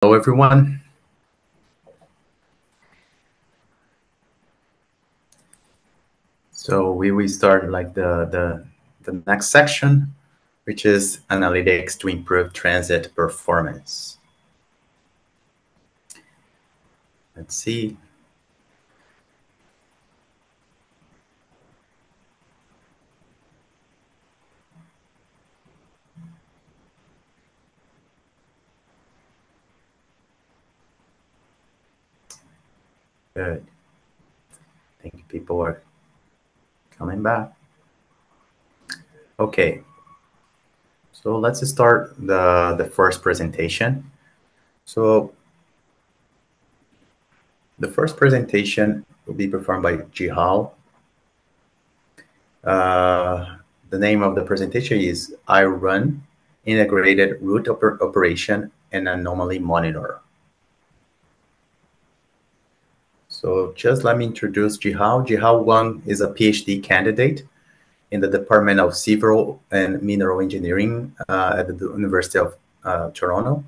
Hello, everyone. So we will start like the next section, which is analytics to improve transit performance. Let's see. Good. I think people are coming back. Okay. So let's start the first presentation. So the first presentation will be performed by Jihal. Uh, the name of the presentation is I Run Integrated Route Operation and Anomaly Monitor. So just let me introduce Jihao. Jihao Wang is a PhD candidate in the Department of Civil and Mineral Engineering at the University of Toronto.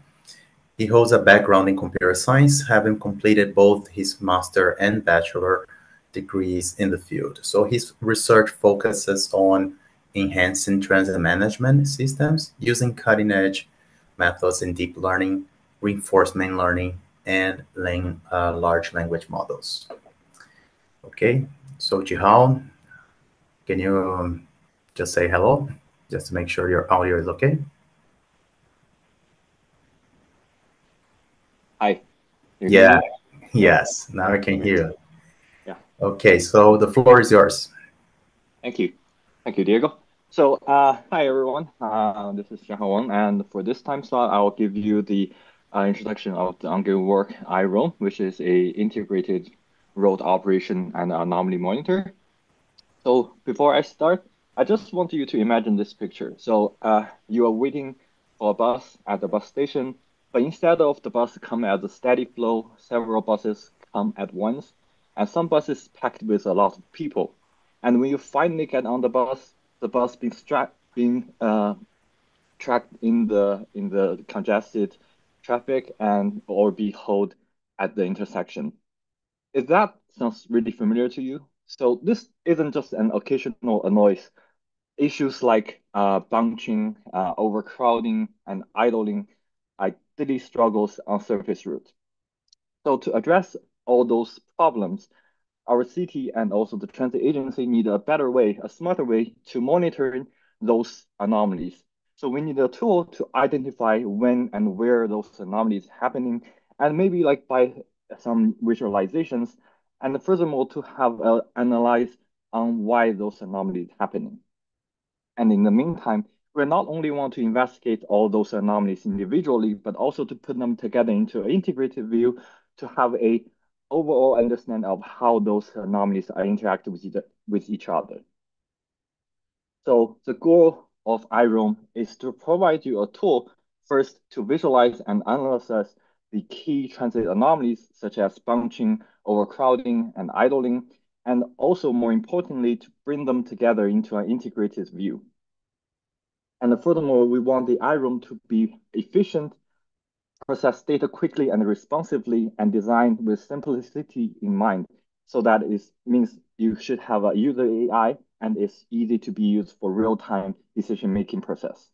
He holds a background in computer science, having completed both his master and bachelor degrees in the field. So his research focuses on enhancing transit management systems using cutting-edge methods in deep learning, reinforcement learning, and large language models. Okay, so Jihal, can you just say hello, just to make sure your audio is okay? Hi, you hear Yeah, me? Yeah, yes, now I can hear great. you. Yeah, Okay, so the floor is yours. thank you. Thank you, Diego. So, hi everyone. This is Xiao Wang, and for this time slot, I'll give you the introduction of the ongoing work IROM, which is a integrated road operation and anomaly monitor. So, before I start, I just want you to imagine this picture. So, you are waiting for a bus at the bus station, but instead of the bus come as a steady flow, several buses come at once, and some buses packed with a lot of people. And when you finally get on the bus being tracked in the congested traffic and or be held at the intersection. If that sounds really familiar to you, so this isn't just an occasional noise. Issues like bunching, overcrowding, and idling are daily struggles on surface route. So to address all those problems, our city and also the transit agency need a better way, a smarter way to monitor those anomalies. So we need a tool to identify when and where those anomalies happening, and maybe like by some visualizations, and furthermore to have analyze on why those anomalies happening. And in the meantime, we not only want to investigate all those anomalies individually, but also to put them together into an integrated view to have a overall understanding of how those anomalies are interacting with each other. So the goal of IROM is to provide you a tool first to visualize and analyze the key transit anomalies such as bunching, overcrowding, and idling, and also more importantly, to bring them together into an integrated view. And furthermore, we want the iRoom to be efficient, process data quickly and responsively, and designed with simplicity in mind. So that is means you should have a user AI and it's easy to be used for real-time decision-making process.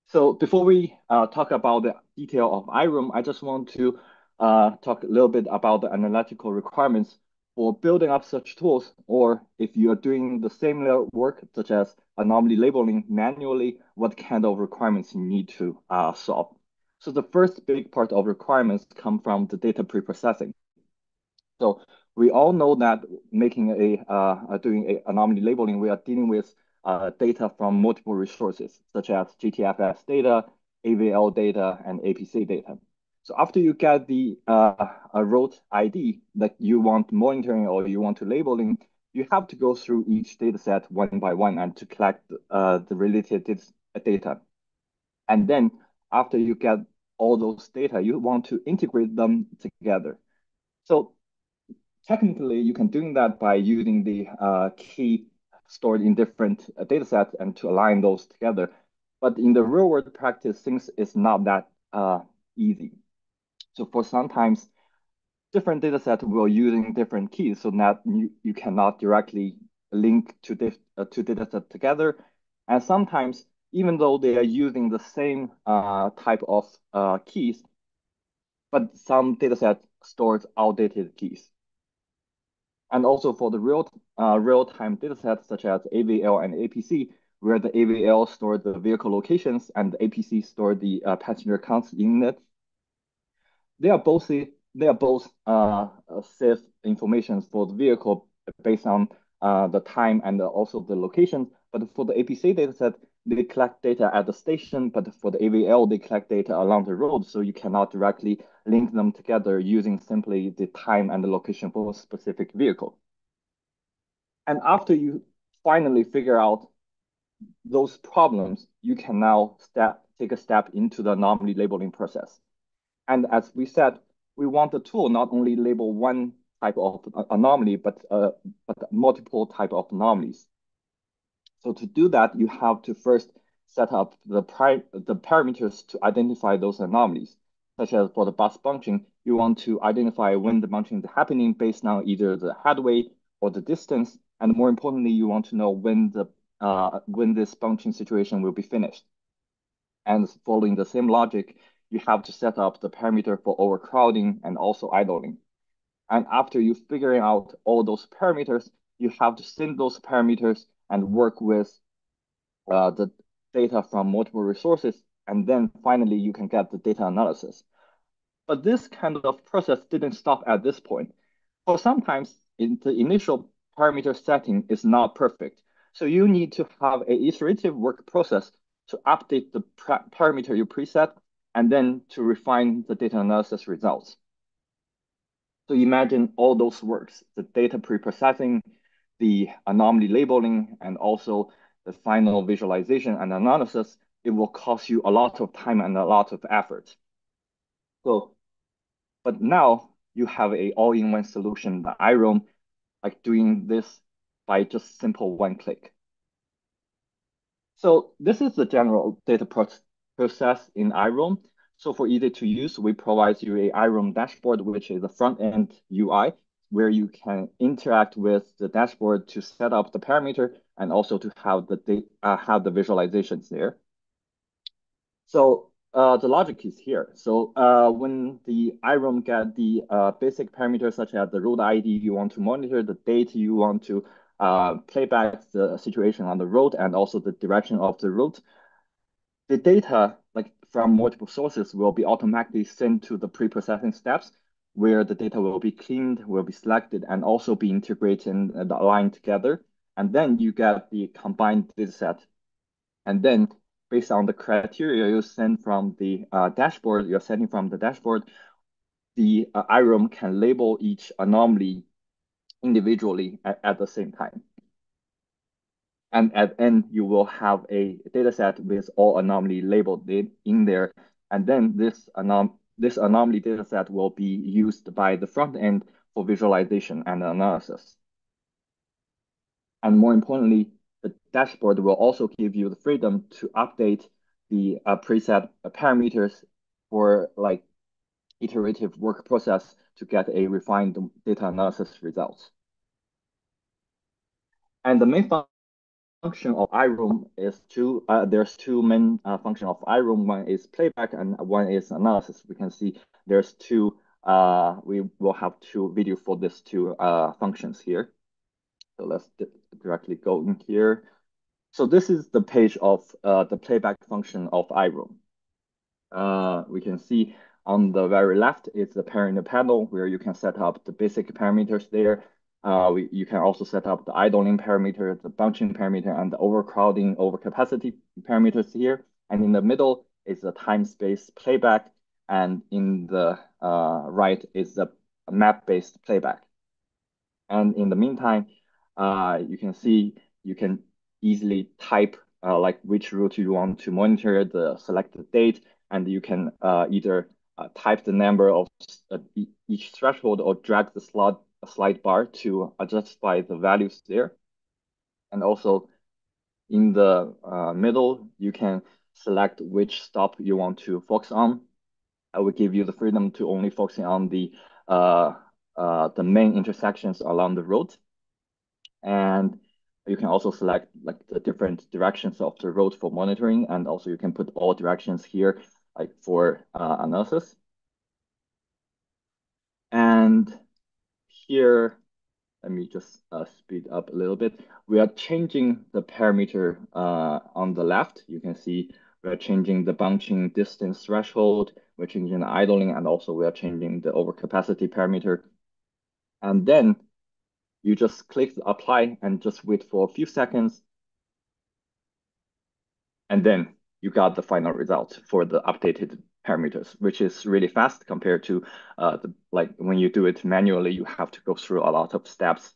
So before we talk about the detail of iRoom, I just want to talk a little bit about the analytical requirements for building up such tools, or if you are doing the same work, such as anomaly labeling manually, what kind of requirements you need to solve. So the first big part of requirements come from the data preprocessing. So we all know that making doing a anomaly labeling, we are dealing with data from multiple resources, such as GTFS data, AVL data, and APC data. So after you get the a road ID that you want monitoring or you want to labeling, you have to go through each data set one by one and to collect the related data. And then after you get all those data, you want to integrate them together. So technically, you can do that by using the key stored in different data sets and to align those together. But in the real world practice, things is not that easy. So for sometimes different data sets will using different keys so that you cannot directly link two data sets together. And sometimes, even though they are using the same type of keys, but some data set stores outdated keys. And also for the real-time data sets such as AVL and APC, where the AVL store the vehicle locations and the APC store the passenger counts in it, they are both safe information for the vehicle based on the time and also the location. But for the APC dataset, they collect data at the station, but for the AVL, they collect data along the road, so you cannot directly link them together using simply the time and the location for a specific vehicle. And after you finally figure out those problems, you can now take a step into the anomaly labeling process. And as we said, we want the tool not only label one type of anomaly, but multiple type of anomalies. So to do that, you have to first set up the parameters to identify those anomalies, such as for the bus bunching, you want to identify when the bunching is happening based on either the headway or the distance, and more importantly, you want to know when this bunching situation will be finished. And following the same logic, you have to set up the parameter for overcrowding and also idling. And after you figuring out all those parameters, you have to send those parameters and work with the data from multiple resources. And then finally, you can get the data analysis. But this kind of process didn't stop at this point. For sometimes the initial parameter setting is not perfect. So you need to have an iterative work process to update the parameter you preset and then to refine the data analysis results. So imagine all those works, the data preprocessing, the anomaly labeling, and also the final visualization and analysis. It will cost you a lot of time and a lot of effort. So, but now you have a all-in-one solution, the iROAM, like doing this by just simple one click. So this is the general data process in iROAM. So for easy to use, we provide you a iROAM dashboard, which is a front-end UI, where you can interact with the dashboard to set up the parameter and also to have the visualizations there. So the logic is here. So when the iROAM get the basic parameters such as the road ID you want to monitor, the date you want to play back the situation on the road, and also the direction of the route, the data like from multiple sources will be automatically sent to the pre-processing steps where the data will be cleaned, will be selected, and also be integrated and aligned together. And then you get the combined data set. And then based on the criteria you send from the dashboard, you're sending from the dashboard, the iROAM can label each anomaly individually at the same time. And at the end, you will have a data set with all anomaly labeled in there. And then this anomaly data set will be used by the front end for visualization and analysis. And more importantly, the dashboard will also give you the freedom to update the preset parameters for like iterative work process to get a refined data analysis results. And the main function of iROAM is there's two main function of iROAM. One is playback and one is analysis. We can see there's we will have two video for these two functions here. So let's directly go in here. So this is the page of the playback function of iROAM. We can see on the very left is the parameter panel where you can set up the basic parameters there. You can also set up the idling parameter, the bunching parameter, and the overcrowding, overcapacity parameters here. And in the middle is the time-space playback, and in the right is the map-based playback. And in the meantime, you can see you can easily type like which route you want to monitor, the selected date, and you can either type the number of each threshold or drag the slide bar to adjust the values there. And also in the middle, you can select which stop you want to focus on. I will give you the freedom to only focusing on the main intersections along the road. And you can also select like the different directions of the road for monitoring. And also you can put all directions here like for analysis. And here, let me just speed up a little bit. We are changing the parameter on the left. You can see we are changing the bunching distance threshold. We're changing the idling, and also we are changing the overcapacity parameter. And then you just click apply and just wait for a few seconds. And then you got the final result for the updated parameters, which is really fast compared to like when you do it manually, you have to go through a lot of steps.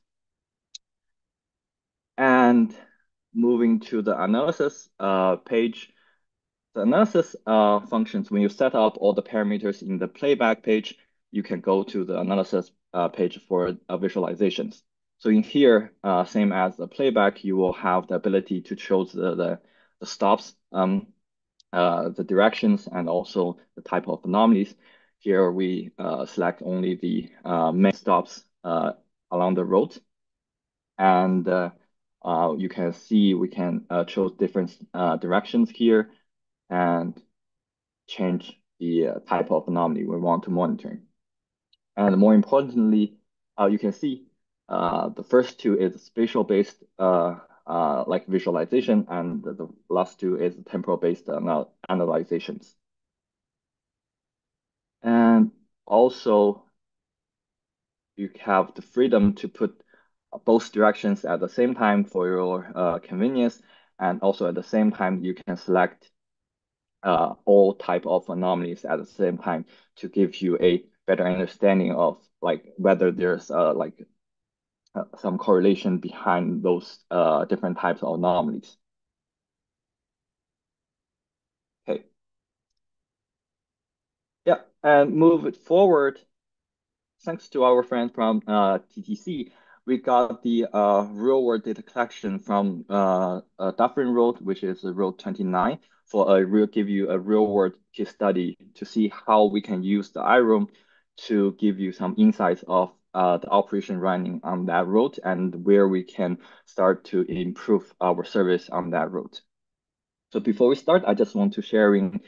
And moving to the analysis page, the analysis functions, when you set up all the parameters in the playback page, you can go to the analysis page for visualizations. So in here, same as the playback, you will have the ability to choose the stops, the directions, and also the type of anomalies. Here we select only the main stops along the road. And you can see we can choose different directions here and change the type of anomaly we want to monitor. And more importantly, you can see the first two is spatial-based like visualization, and the last two is temporal-based analyzations. And also, you have the freedom to put both directions at the same time for your convenience, and also at the same time you can select all type of anomalies at the same time to give you a better understanding of like whether there's like some correlation behind those different types of anomalies. Okay, yeah, and move it forward. Thanks to our friend from TTC, we got the real-world data collection from Dufferin Road, which is Road 29, for give you a real-world case study to see how we can use the iRoam to give you some insights of the operation running on that road and where we can start to improve our service on that road. So before we start, I just want to sharing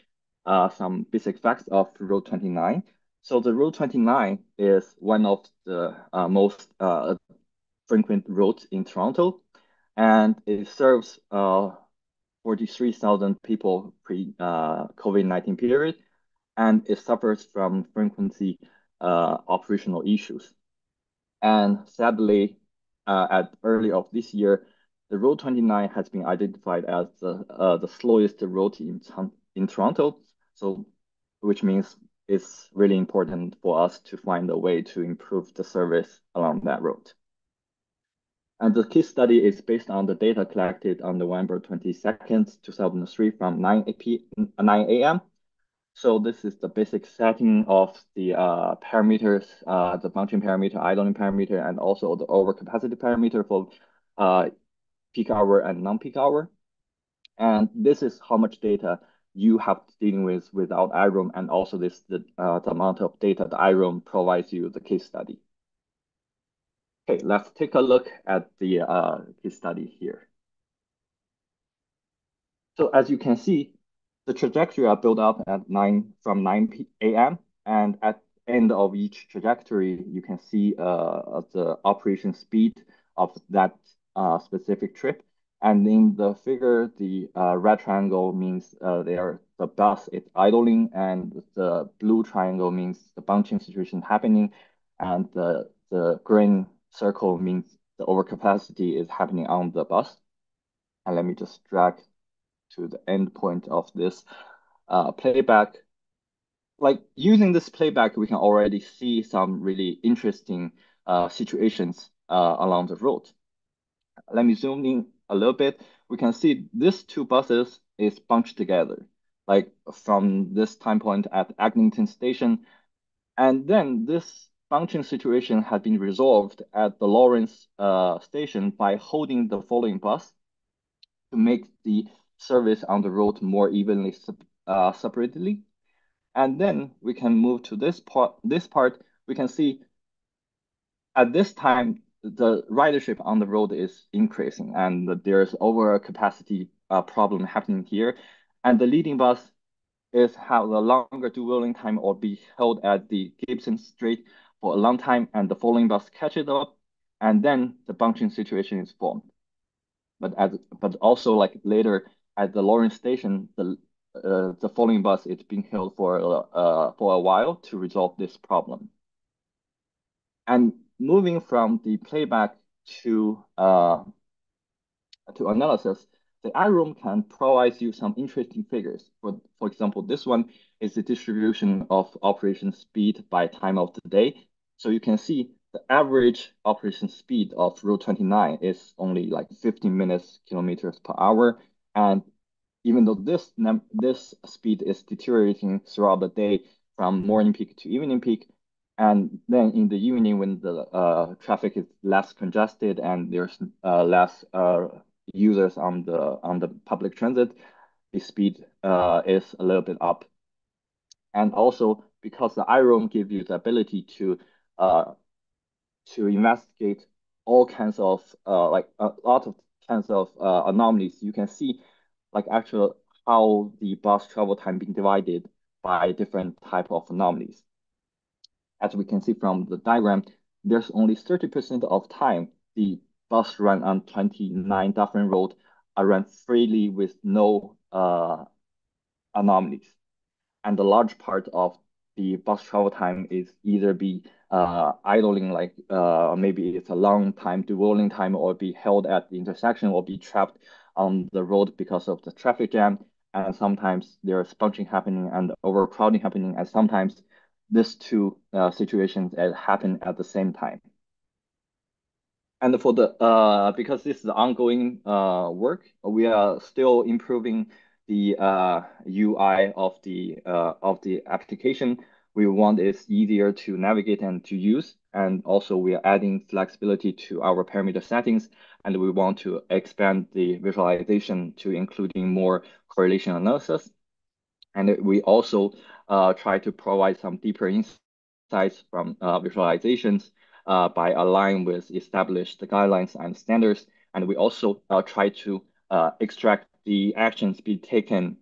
some basic facts of Road 29. So the Road 29 is one of the most frequent roads in Toronto, and it serves 43,000 people pre COVID-19 period, and it suffers from frequency operational issues. And sadly, at early of this year, the Road 29 has been identified as the slowest road in Toronto. So, which means it's really important for us to find a way to improve the service along that road. And the case study is based on the data collected on November 22nd, 2003 from 9 a.m. So this is the basic setting of the parameters, the bunching parameter, idling parameter, and also the overcapacity parameter for peak hour and non-peak hour. And this is how much data you have to dealing with without iRoam, and also the amount of data the iRoam provides you the case study. Okay, let's take a look at the case study here. So as you can see, the trajectory are built up at from 9 a.m. and at end of each trajectory, you can see the operation speed of that specific trip. And in the figure, the red triangle means the bus is idling, and the blue triangle means the bunching situation happening, and the green circle means the overcapacity is happening on the bus. And let me just drag to the end point of this playback. Like using this playback, we can already see some really interesting situations along the road. Let me zoom in a little bit. We can see these two buses is bunched together, like from this time point at Eglinton Station. And then this bunching situation has been resolved at the Lawrence station by holding the following bus to make the service on the road more evenly separately. And then we can move to this part. This part, we can see at this time, the ridership on the road is increasing and there's overcapacity problem happening here. And the leading bus is have a longer dwelling time or be held at the Gibson Street for a long time, and the following bus catches up, and then the bunching situation is formed. But also like later at the Lawrence station, the following bus is being held for a while to resolve this problem. And moving from the playback to analysis, the iRoom can provide you some interesting figures. For example, this one is the distribution of operation speed by time of the day. So you can see the average operation speed of Route 29 is only like 15 minutes kilometers per hour. And even though this speed is deteriorating throughout the day from morning peak to evening peak, and then in the evening when the traffic is less congested and there's less users on the public transit, the speed is a little bit up. And also because the iRoam gives you the ability to investigate all kinds of like a lot of kinds of anomalies, you can see like actually how the bus travel time being divided by different type of anomalies. As we can see from the diagram, there's only 30% of time the bus run on 29 Dufferin Road are run freely with no anomalies. And the large part of the bus travel time is either be idling, like maybe it's a long time, dwelling time, or be held at the intersection, or be trapped on the road because of the traffic jam. And sometimes there's bunching happening and overcrowding happening, and sometimes these two situations happen at the same time. And for the because this is ongoing work, we are still improving the UI of the application. We want it easier to navigate and to use, and also we are adding flexibility to our parameter settings, and we want to expand the visualization to including more correlation analysis. And we also try to provide some deeper insights from visualizations by aligning with established guidelines and standards. And we also try to extract the actions be taken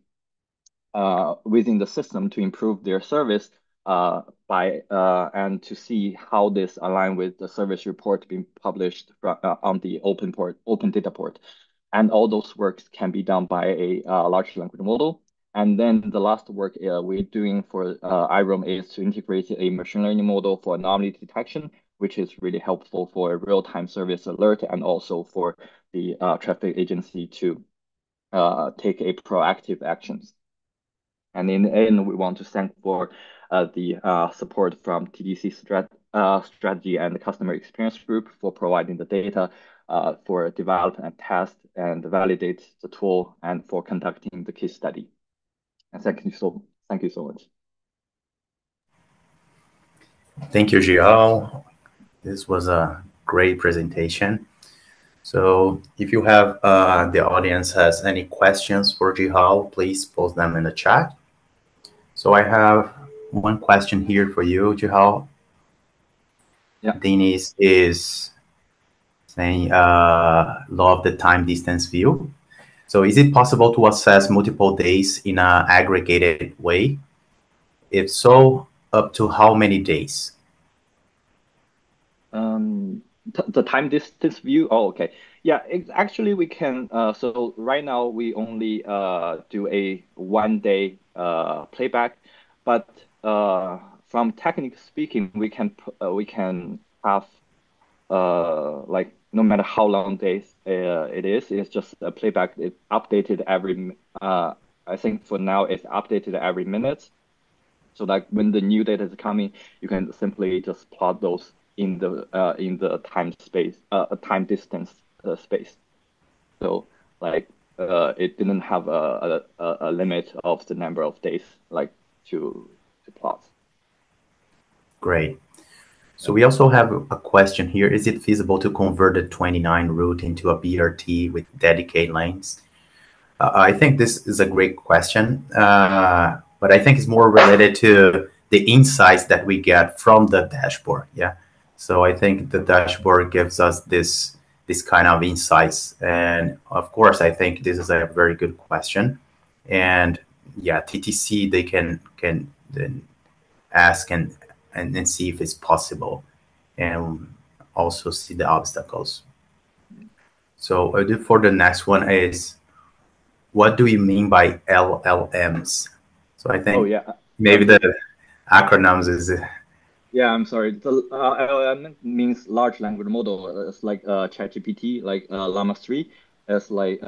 within the system to improve their service and to see how this align with the service report being published on the open data port. And all those works can be done by a large language model. And then the last work we're doing for iRoam is to integrate a machine learning model for anomaly detection, which is really helpful for real-time service alert and also for the traffic agency to take a proactive actions. And in the end, we want to thank for the support from TDC Strategy and the Customer Experience Group for providing the data for develop and test and validate the tool and for conducting the case study. And thank you so much. Thank you, Jiao. This was a great presentation. So if you have the audience has any questions for Jiao, please post them in the chat. So I have one question here for you, Jiao. Yeah. Denise is saying law of the time distance view. So is it possible to assess multiple days in an aggregated way? If so, up to how many days? The time distance view. Oh, okay. Yeah, actually we can. So right now we only do a 1 day playback, but from technically speaking, we can have like no matter how long days it is, it's just a playback. It's updated every. I think for now it's updated every minute. So like when the new data is coming, you can simply just plot those in the time distance space. So like it didn't have a limit of the number of days like to plot. Great. So we also have a question here. Is it feasible to convert the 29 route into a BRT with dedicated lanes? I think this is a great question. but I think it's more related to the insights that we get from the dashboard. Yeah. So I think the dashboard gives us this kind of insights. And of course, I think this is a very good question. And yeah, TTC they can then ask and see if it's possible, and also see the obstacles. So for the next one is, what do you mean by LLMs? So I Oh think yeah, maybe the acronyms is yeah. I'm sorry. The LLM means large language model. It's like ChatGPT, like Llama 3, is like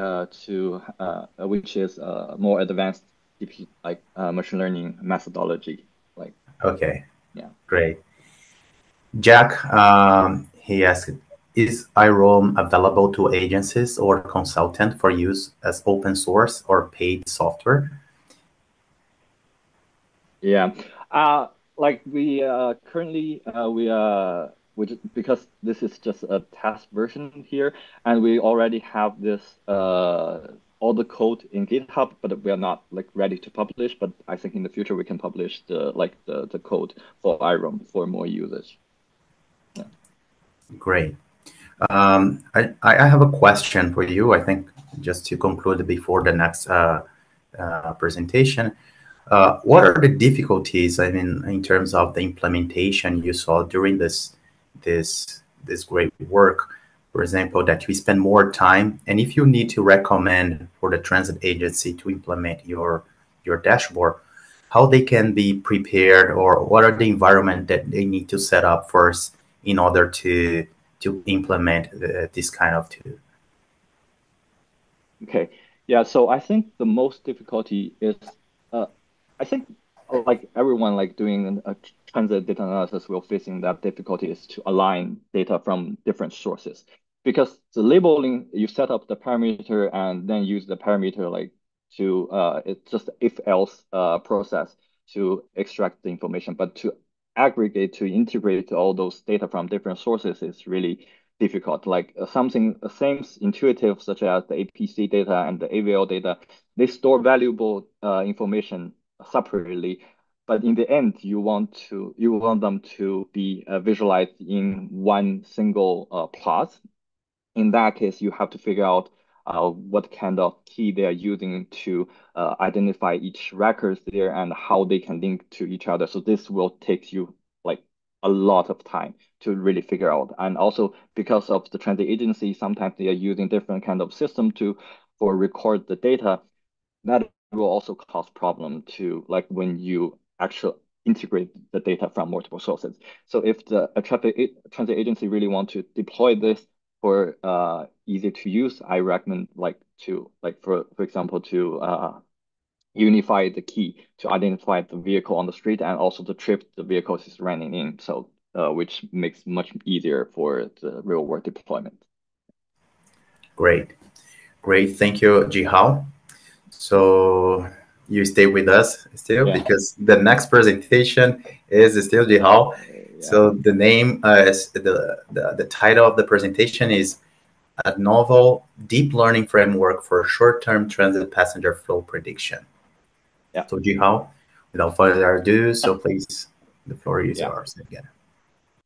which is more advanced GP, like machine learning methodology. Like okay. yeah. Great. Jack, he asked, is iRoam available to agencies or consultant for use as open source or paid software? Yeah. Like we currently we just, because this is just a test version here, and we already have this all the code in GitHub, but we are not like ready to publish. But I think in the future we can publish the code for iRoam for more users. Yeah. Great. I have a question for you. I think just to conclude before the next presentation. What are the difficulties, I mean, in terms of the implementation you saw during this great work? For example, that you spend more time, and if you need to recommend for the transit agency to implement your dashboard, how they can be prepared, or what are the environment that they need to set up first in order to implement this kind of tool? Okay. Yeah, so I think the most difficulty is uh, I think like everyone like doing a transit data analysis will facing that difficulty is to align data from different sources. Because the labeling, you set up the parameter and then use the parameter like to it's just if else process to extract the information. But to aggregate, to integrate all those data from different sources is really difficult. Like something same intuitive, such as the APC data and the AVL data, they store valuable information separately. But in the end, you want them to be visualized in one single plot. In that case, you have to figure out what kind of key they are using to identify each records there and how they can link to each other. So this will take you like a lot of time to really figure out. And also because of the transit agency, sometimes they are using different kind of system to for record the data. That will also cause problem to like when you actually integrate the data from multiple sources. So if the a transit agency really want to deploy this for easy to use, I recommend like to like for example to unify the key to identify the vehicle on the street and also the trip the vehicle is running in. So which makes much easier for the real world deployment. Great. Great. Thank you, Jihao. So you stay with us still, Yeah. because the next presentation is still Jihao. Yeah. So the name is the title of the presentation is a novel deep learning framework for short-term transit passenger flow prediction. Yeah. So Jihao, without further ado, so please, the floor is Yeah. yours again.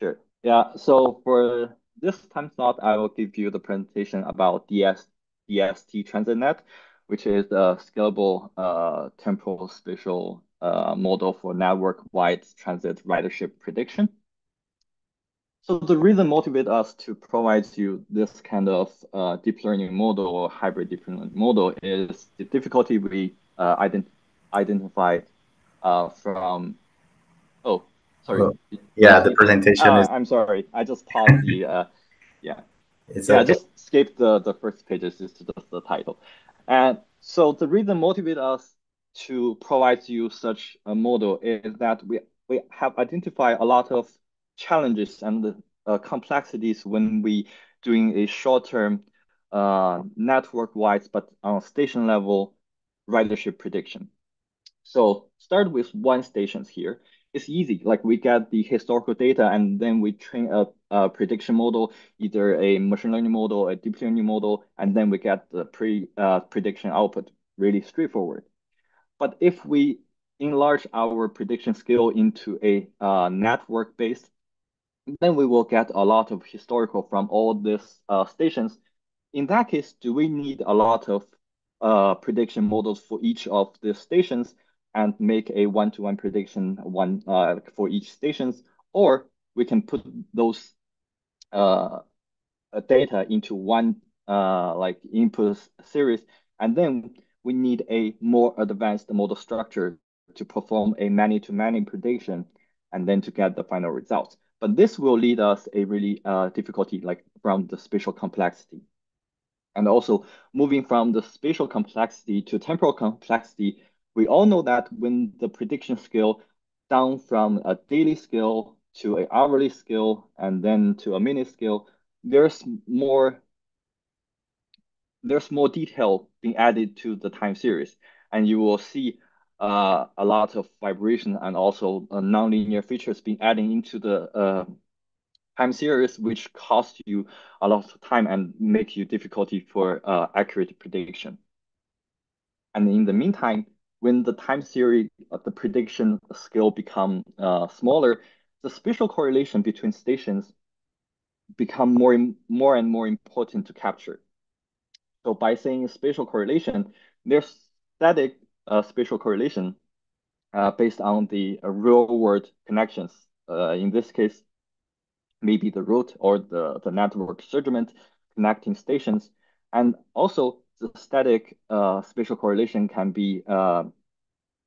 Sure. Yeah. So for this time slot, I will give you the presentation about DST TransitNet, which is a scalable temporal spatial model for network-wide transit ridership prediction. So the reason motivate us to provide you this kind of deep learning model or hybrid deep learning model is the difficulty we identified from. Oh, sorry. Oh, Did you yeah, the see? presentation is I'm sorry. I just paused the yeah. it's Yeah, okay. just skip the first pages. It's just the title. And so the reason motivate us to provide you such a model is that we have identified a lot of challenges and complexities when we doing a short-term network-wise but on station level ridership prediction. So start with one stations here. It's easy. Like we get the historical data and then we train a prediction model, either a machine learning model, a deep learning model, and then we get the prediction output really straightforward. But if we enlarge our prediction skill into a network based, then we will get a lot of historical from all these stations. In that case, do we need a lot of prediction models for each of the stations and make a one-to-one prediction for each stations, or we can put those uh, data into one like input series, and then we need a more advanced model structure to perform a many-to-many prediction and then to get the final results. But this will lead us a really difficulty like from the spatial complexity. And also moving from the spatial complexity to temporal complexity, we all know that when the prediction scale down from a daily scale to an hourly scale and then to a minute scale, there's more there's more detail being added to the time series, and you will see a lot of vibration and also nonlinear features being added into the time series, which cost you a lot of time and make you difficulty for accurate prediction. And in the meantime, when the time series, the prediction scale become smaller, the spatial correlation between stations become more and more important to capture. So by saying spatial correlation, there's static spatial correlation based on the real world connections. In this case, maybe the route or the network segment connecting stations. And also the static spatial correlation can be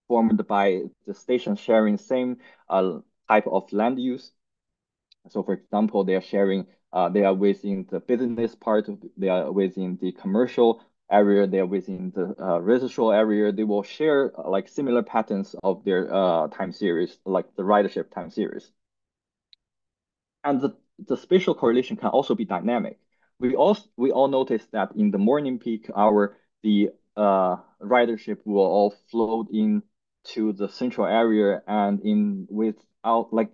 formed by the station sharing same type of land use. So for example, they are sharing, they are within the business part, they are within the commercial area, they are within the residential area. They will share like similar patterns of their time series, like the ridership time series. And the spatial correlation can also be dynamic. We all notice that in the morning peak hour, the ridership will all flow in to the central area, and in without like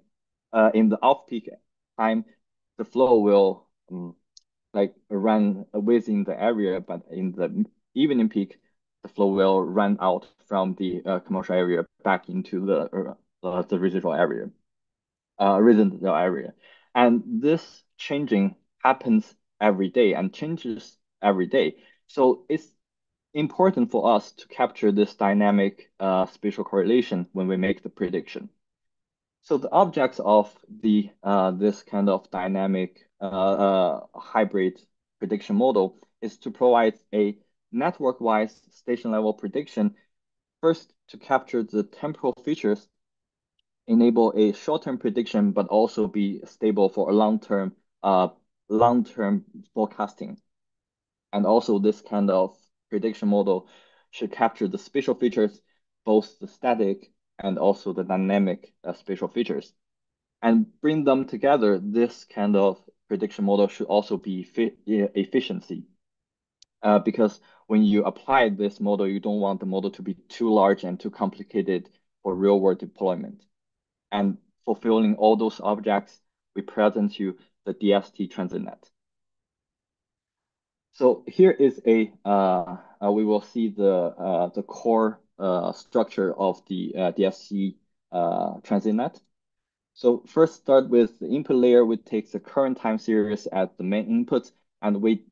in the off-peak time, the flow will like run within the area, but in the evening peak, the flow will run out from the commercial area back into the residual area. And this changing happens every day and changes every day. So it's important for us to capture this dynamic spatial correlation when we make the prediction. So the objects of the this kind of dynamic hybrid prediction model is to provide a network-wise station-level prediction, first to capture the temporal features, enable a short-term prediction, but also be stable for a long-term forecasting. And also this kind of prediction model should capture the spatial features, both the static and also the dynamic spatial features. And bring them together, this kind of prediction model should also be efficiency. Because when you apply this model, you don't want the model to be too large and too complicated for real-world deployment. And fulfilling all those objects, we present you the DST TransitNet. So here is we will see the core structure of the DST TransitNet. So first start with the input layer, we take the current time series as the main input, and we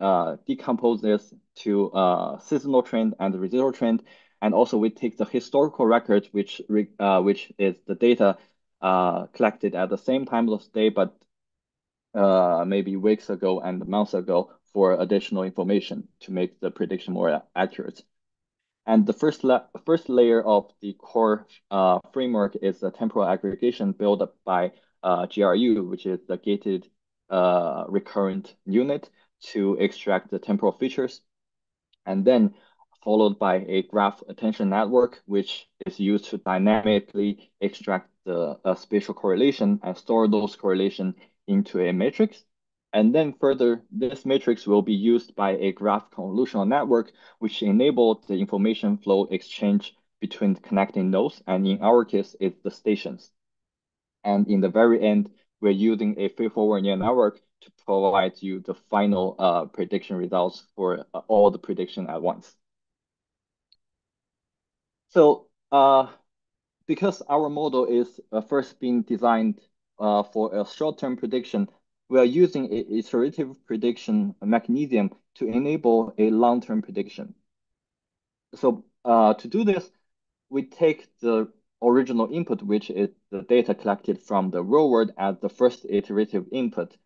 decompose this to seasonal trend and residual trend. And also we take the historical record, which is the data collected at the same time of day, but maybe weeks ago and months ago for additional information to make the prediction more accurate. And the first layer of the core framework is the temporal aggregation built up by GRU, which is the gated recurrent unit to extract the temporal features. And then followed by a graph attention network, which is used to dynamically extract the spatial correlation and store those correlation into a matrix. And then further, this matrix will be used by a graph convolutional network, which enables the information flow exchange between connecting nodes. And in our case, it's the stations. And in the very end, we're using a feedforward neural network to provide you the final prediction results for all the prediction at once. So because our model is first being designed for a short-term prediction, we are using a iterative prediction mechanism to enable a long-term prediction. So to do this, we take the original input, which is the data collected from the real world as the first iterative input.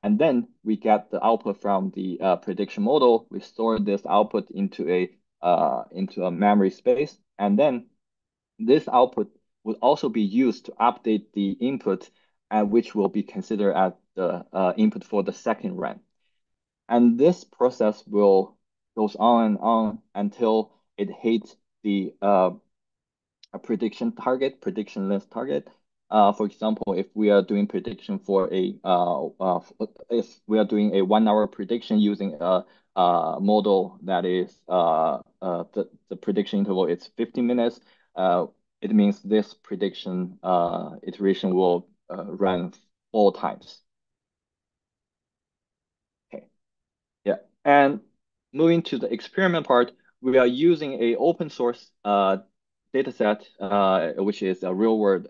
And then we get the output from the prediction model. We store this output into a memory space. And then this output would also be used to update the input, which will be considered as the input for the second run. And this process will goes on and on until it hits the prediction length target. For example, if we are doing prediction for if we are doing a 1 hour prediction using a model that is the prediction interval is 15 minutes, it means this prediction iteration will run 4 times. Okay, yeah, and moving to the experiment part, we are using a open source dataset, which is a real-world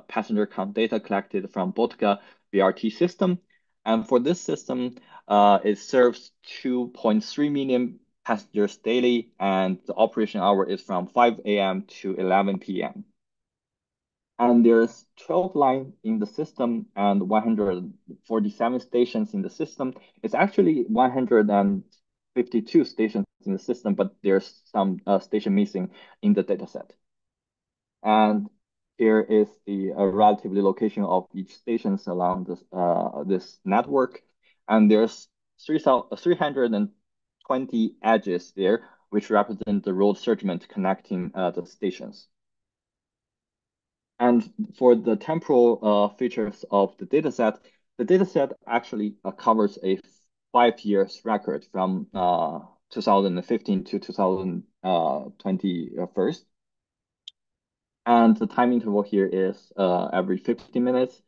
passenger count data collected from Botka BRT system. And for this system, it serves 2.3 million passengers daily, and the operation hour is from 5 a.m. to 11 p.m. And there's 12 lines in the system and 147 stations in the system. It's actually 152 stations in the system, but there's some station missing in the dataset. And here is the relatively location of each stations along this network. And there's 320 edges there, which represent the road segment connecting the stations. And for the temporal features of the dataset actually covers a 5 years record from 2015 to 2021. And the time interval here is every 50 minutes.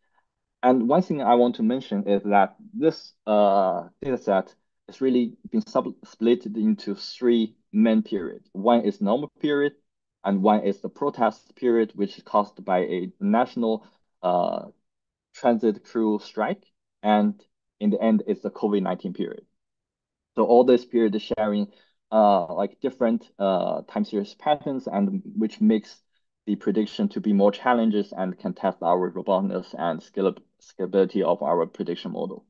And one thing I want to mention is that this dataset is really been split into 3 main periods. One is normal period, and one is the protest period, which is caused by a national transit crew strike. And in the end, it's the COVID-19 period. So all this period is sharing like different time series patterns, and which makes the prediction to be more challenges and can test our robustness and scalability of our prediction model.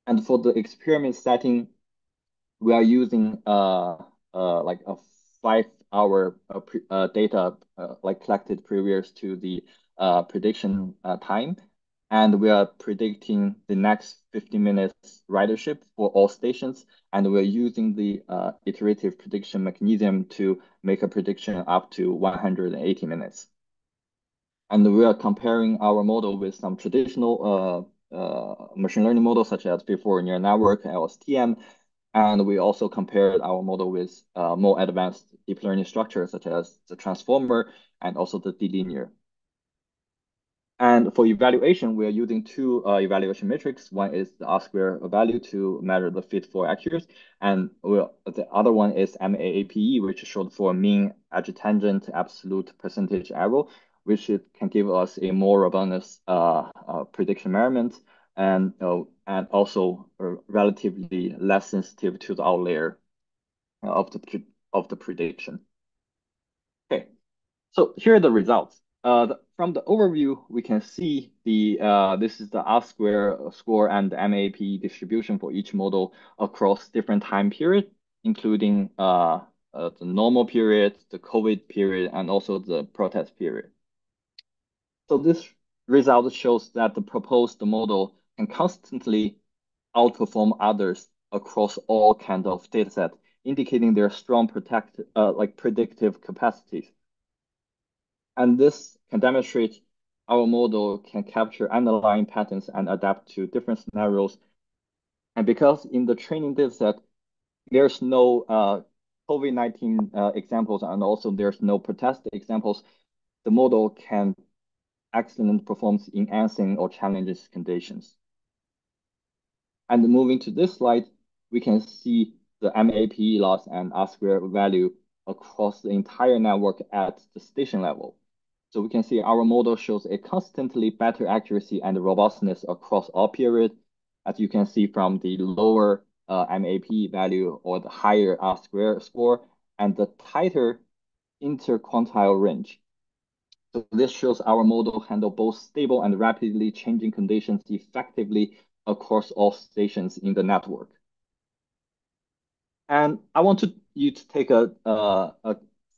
And for the experiment setting, we are using like a 5 hour data like collected previous to the prediction time. And we are predicting the next 50 minutes ridership for all stations. And we're using the iterative prediction mechanism to make a prediction up to 180 minutes. And we are comparing our model with some traditional machine learning models such as before neural network, LSTM. And we also compared our model with more advanced deep learning structures such as the transformer and also the delinear. And for evaluation, we are using 2 evaluation metrics. One is the R-square value to measure the fit for accuracy, and the other one is MAAPE, which is short for mean adjutangent absolute percentage error, which can give us a more robust prediction measurement and also relatively less sensitive to the outlier of the prediction. Okay, so here are the results. From the overview, we can see this is the R-square score and the MAP distribution for each model across different time period, including the normal period, the COVID period, and also the protest period. So this result shows that the proposed model can constantly outperform others across all kinds of datasets, indicating their strong predictive capacities. And this can demonstrate our model can capture underlying patterns and adapt to different scenarios. And because in the training dataset, there's no COVID-19 examples, and also there's no protest examples, the model can excellent performance in answering or challenges conditions. And moving to this slide, we can see the MAPE loss and R-square value across the entire network at the station level. So we can see our model shows a constantly better accuracy and robustness across all periods, as you can see from the lower MAP value or the higher R square score and the tighter interquartile range. So this shows our model handle both stable and rapidly changing conditions effectively across all stations in the network. And I want you to take a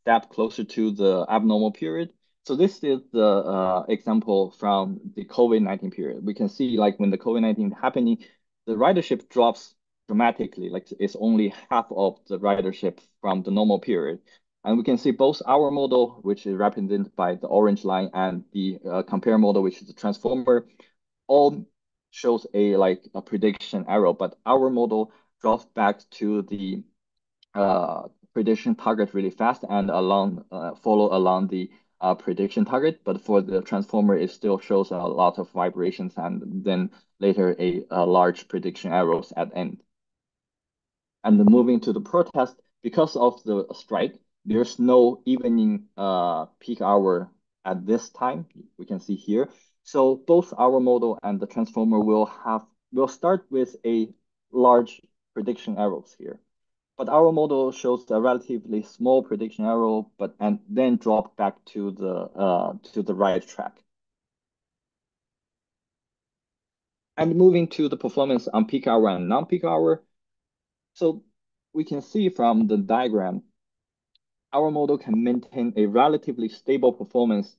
step closer to the abnormal period. So this is the example from the COVID-19 period. We can see like when the COVID-19 happening, the ridership drops dramatically, like it's only half of the ridership from the normal period. And we can see both our model, which is represented by the orange line, and the compare model, which is the transformer, all shows a prediction error, but our model drops back to the prediction target really fast and follow along the prediction target. But for the transformer, it still shows a lot of vibrations and then later a large prediction errors at end. And moving to the protest, because of the strike, there's no evening peak hour at this time. We can see here. So both our model and the transformer will start with a large prediction errors here. But our model shows a relatively small prediction error, and then drop back to the right track. And moving to the performance on peak hour and non-peak hour. So we can see from the diagram, our model can maintain a relatively stable performance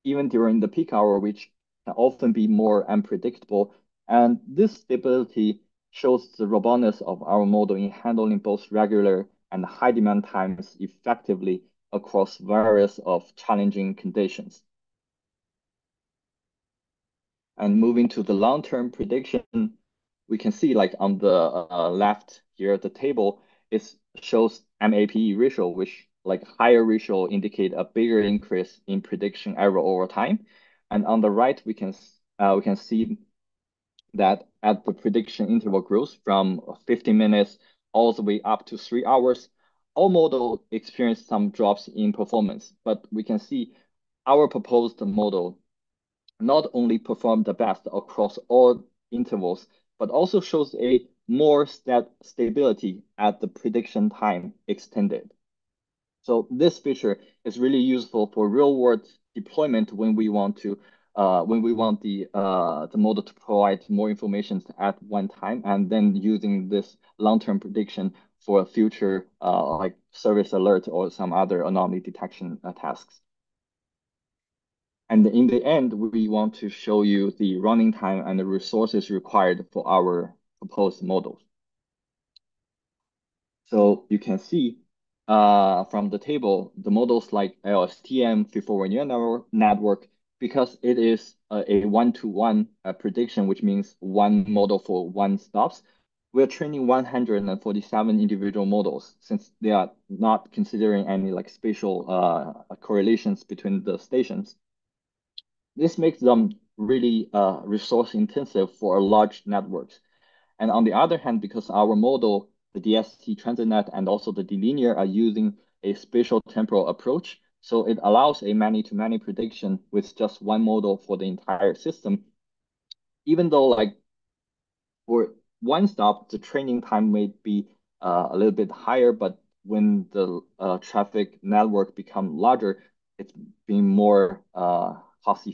even during the peak hour, which can often be more unpredictable. And this stability shows the robustness of our model in handling both regular and high demand times effectively across various of challenging conditions. And moving to the long-term prediction, we can see like on the left here, the table, it shows MAPE ratio, which like higher ratio indicate a bigger increase in prediction error over time. And on the right, we can see that at the prediction interval grows from 15 minutes all the way up to 3 hours, all models experience some drops in performance, but we can see our proposed model not only performed the best across all intervals, but also shows a more stability at the prediction time extended. So this feature is really useful for real world deployment when we want the model to provide more information at one time, and then using this long-term prediction for future like service alert or some other anomaly detection tasks. And in the end, we want to show you the running time and the resources required for our proposed models. So you can see from the table, the models like LSTM, feed-forward neural network, because it is a one-to-one prediction, which means one model for one stops. We're training 147 individual models since they are not considering any like spatial correlations between the stations. This makes them really resource intensive for large networks. And on the other hand, because our model, the DST TransitNet and also the dLinear are using a spatial temporal approach, so it allows a many-to-many prediction with just one model for the entire system. Even though like for one stop, the training time may be a little bit higher, but when the traffic network become larger, it's being more cost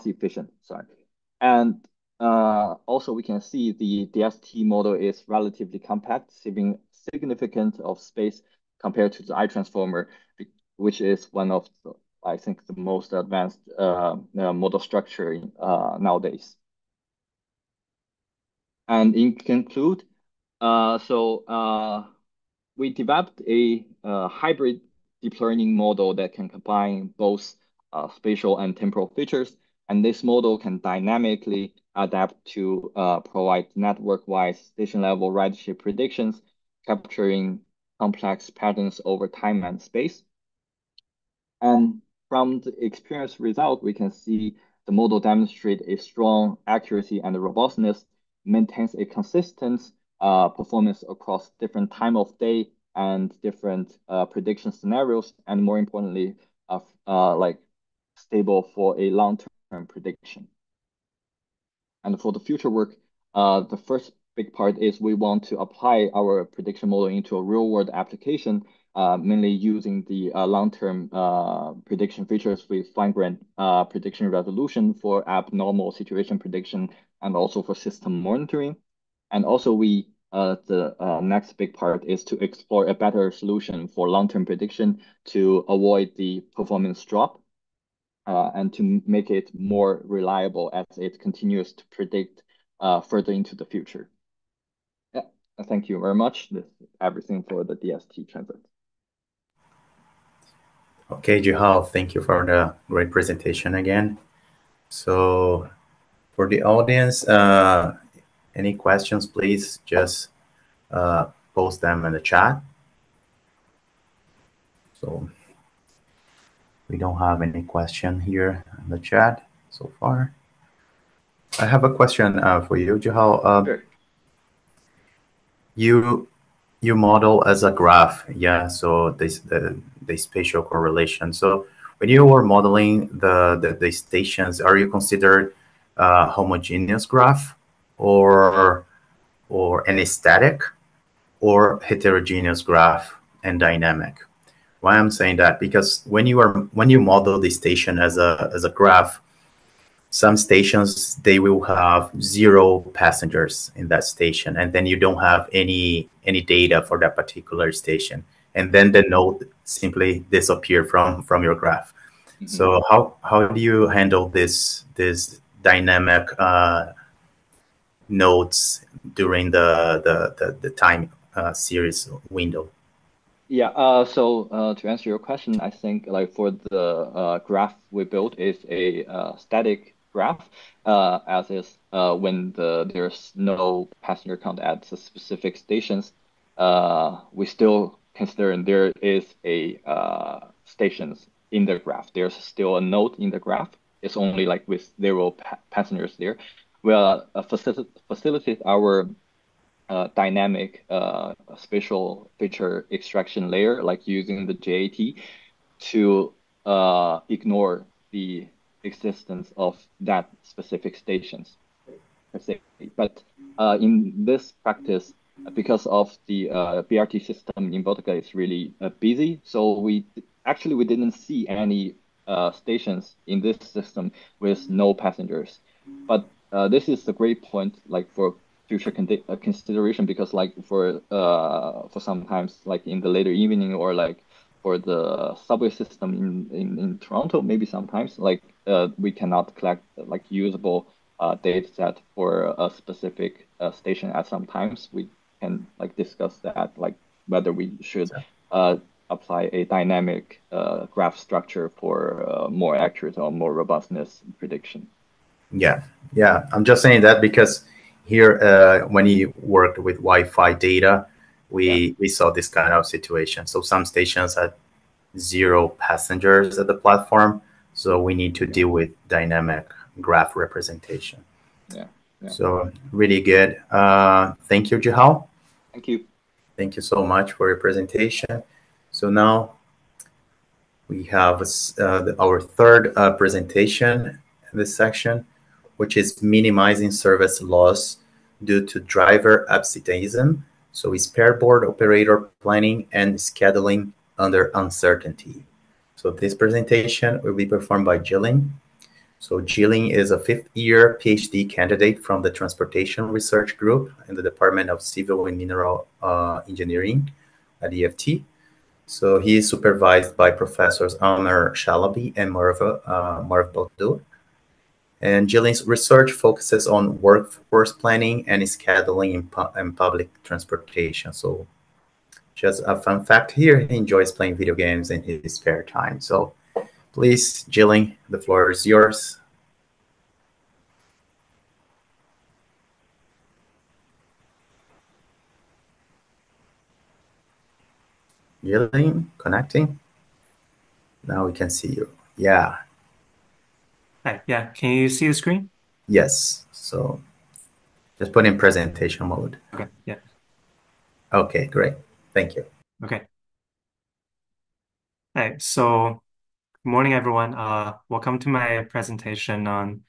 efficient, sorry. And also we can see the DST model is relatively compact, saving significant of space compared to the iTransformer, which is one of the, I think, the most advanced model structure nowadays. And in conclude, we developed a hybrid deep learning model that can combine both spatial and temporal features. And this model can dynamically adapt to provide network-wise station-level ridership predictions, capturing complex patterns over time and space. And from the experience result, we can see the model demonstrate a strong accuracy and robustness, maintains a consistent performance across different time of day, and different prediction scenarios, and more importantly, like stable for a long-term prediction. And for the future work, the first big part is we want to apply our prediction model into a real-world application, mainly using the long-term prediction features with fine-grained prediction resolution for abnormal situation prediction and also for system monitoring. And also the next big part is to explore a better solution for long-term prediction to avoid the performance drop and to make it more reliable as it continues to predict further into the future. Yeah, thank you very much. This is everything for the DST transit. Okay, Jihao, thank you for the great presentation again. So for the audience, any questions, please just post them in the chat. So we don't have any question here in the chat so far. I have a question for you, Jihao. Sure. You model as a graph, yeah. So the spatial correlation. So when you were modeling the stations, are you considered homogeneous graph or any static or heterogeneous graph and dynamic? Why I'm saying that, because when you model the station as a graph, some stations they will have 0 passengers in that station, and then you don't have any data for that particular station, and then the node simply disappear from your graph. Mm-hmm. So how do you handle this dynamic nodes during the time series window? Yeah, so to answer your question, I think like for the graph we built is a static graph, as is when there's no passenger count at the specific stations, we still consider there is a stations in the graph. There's still a node in the graph. It's only like with 0 passengers there. We'll facilitate our dynamic spatial feature extraction layer, like using the JAT to ignore the existence of that specific stations per se. But in this practice, because of the BRT system in Baltica is really busy, so we didn't see any stations in this system with no passengers. But this is a great point, like for future consideration, because like for sometimes like in the later evening or like for the subway system in Toronto, maybe sometimes like we cannot collect like usable data set for a specific station at some times. We can like discuss that, like whether we should apply a dynamic graph structure for more accurate or more robustness prediction. Yeah. I'm just saying that because here, when he worked with Wi-Fi data, we saw this kind of situation. So some stations had 0 passengers at the platform, so we need to deal with dynamic graph representation. Yeah. So really good. Thank you, Jihao. Thank you. Thank you so much for your presentation. So now we have our third presentation in this section, which is minimizing service loss due to driver absenteeism. So it's pairboard operator planning and scheduling under uncertainty. So this presentation will be performed by Jilin. So Jilin is a 5th-year PhD candidate from the Transportation Research Group in the Department of Civil and Mineral Engineering at EFT. So he is supervised by Professors Amer Shalabi and Marv Baldur. And Jilin's research focuses on workforce planning and scheduling in public transportation. So just a fun fact here, he enjoys playing video games in his spare time. So please, Jilin, the floor is yours. Jilin, connecting? Now we can see you. Yeah. Hi, yeah. Can you see the screen? Yes. So just put in presentation mode. Okay, yeah. Okay, great. Thank you. Okay. Hey, so good morning, everyone. Welcome to my presentation on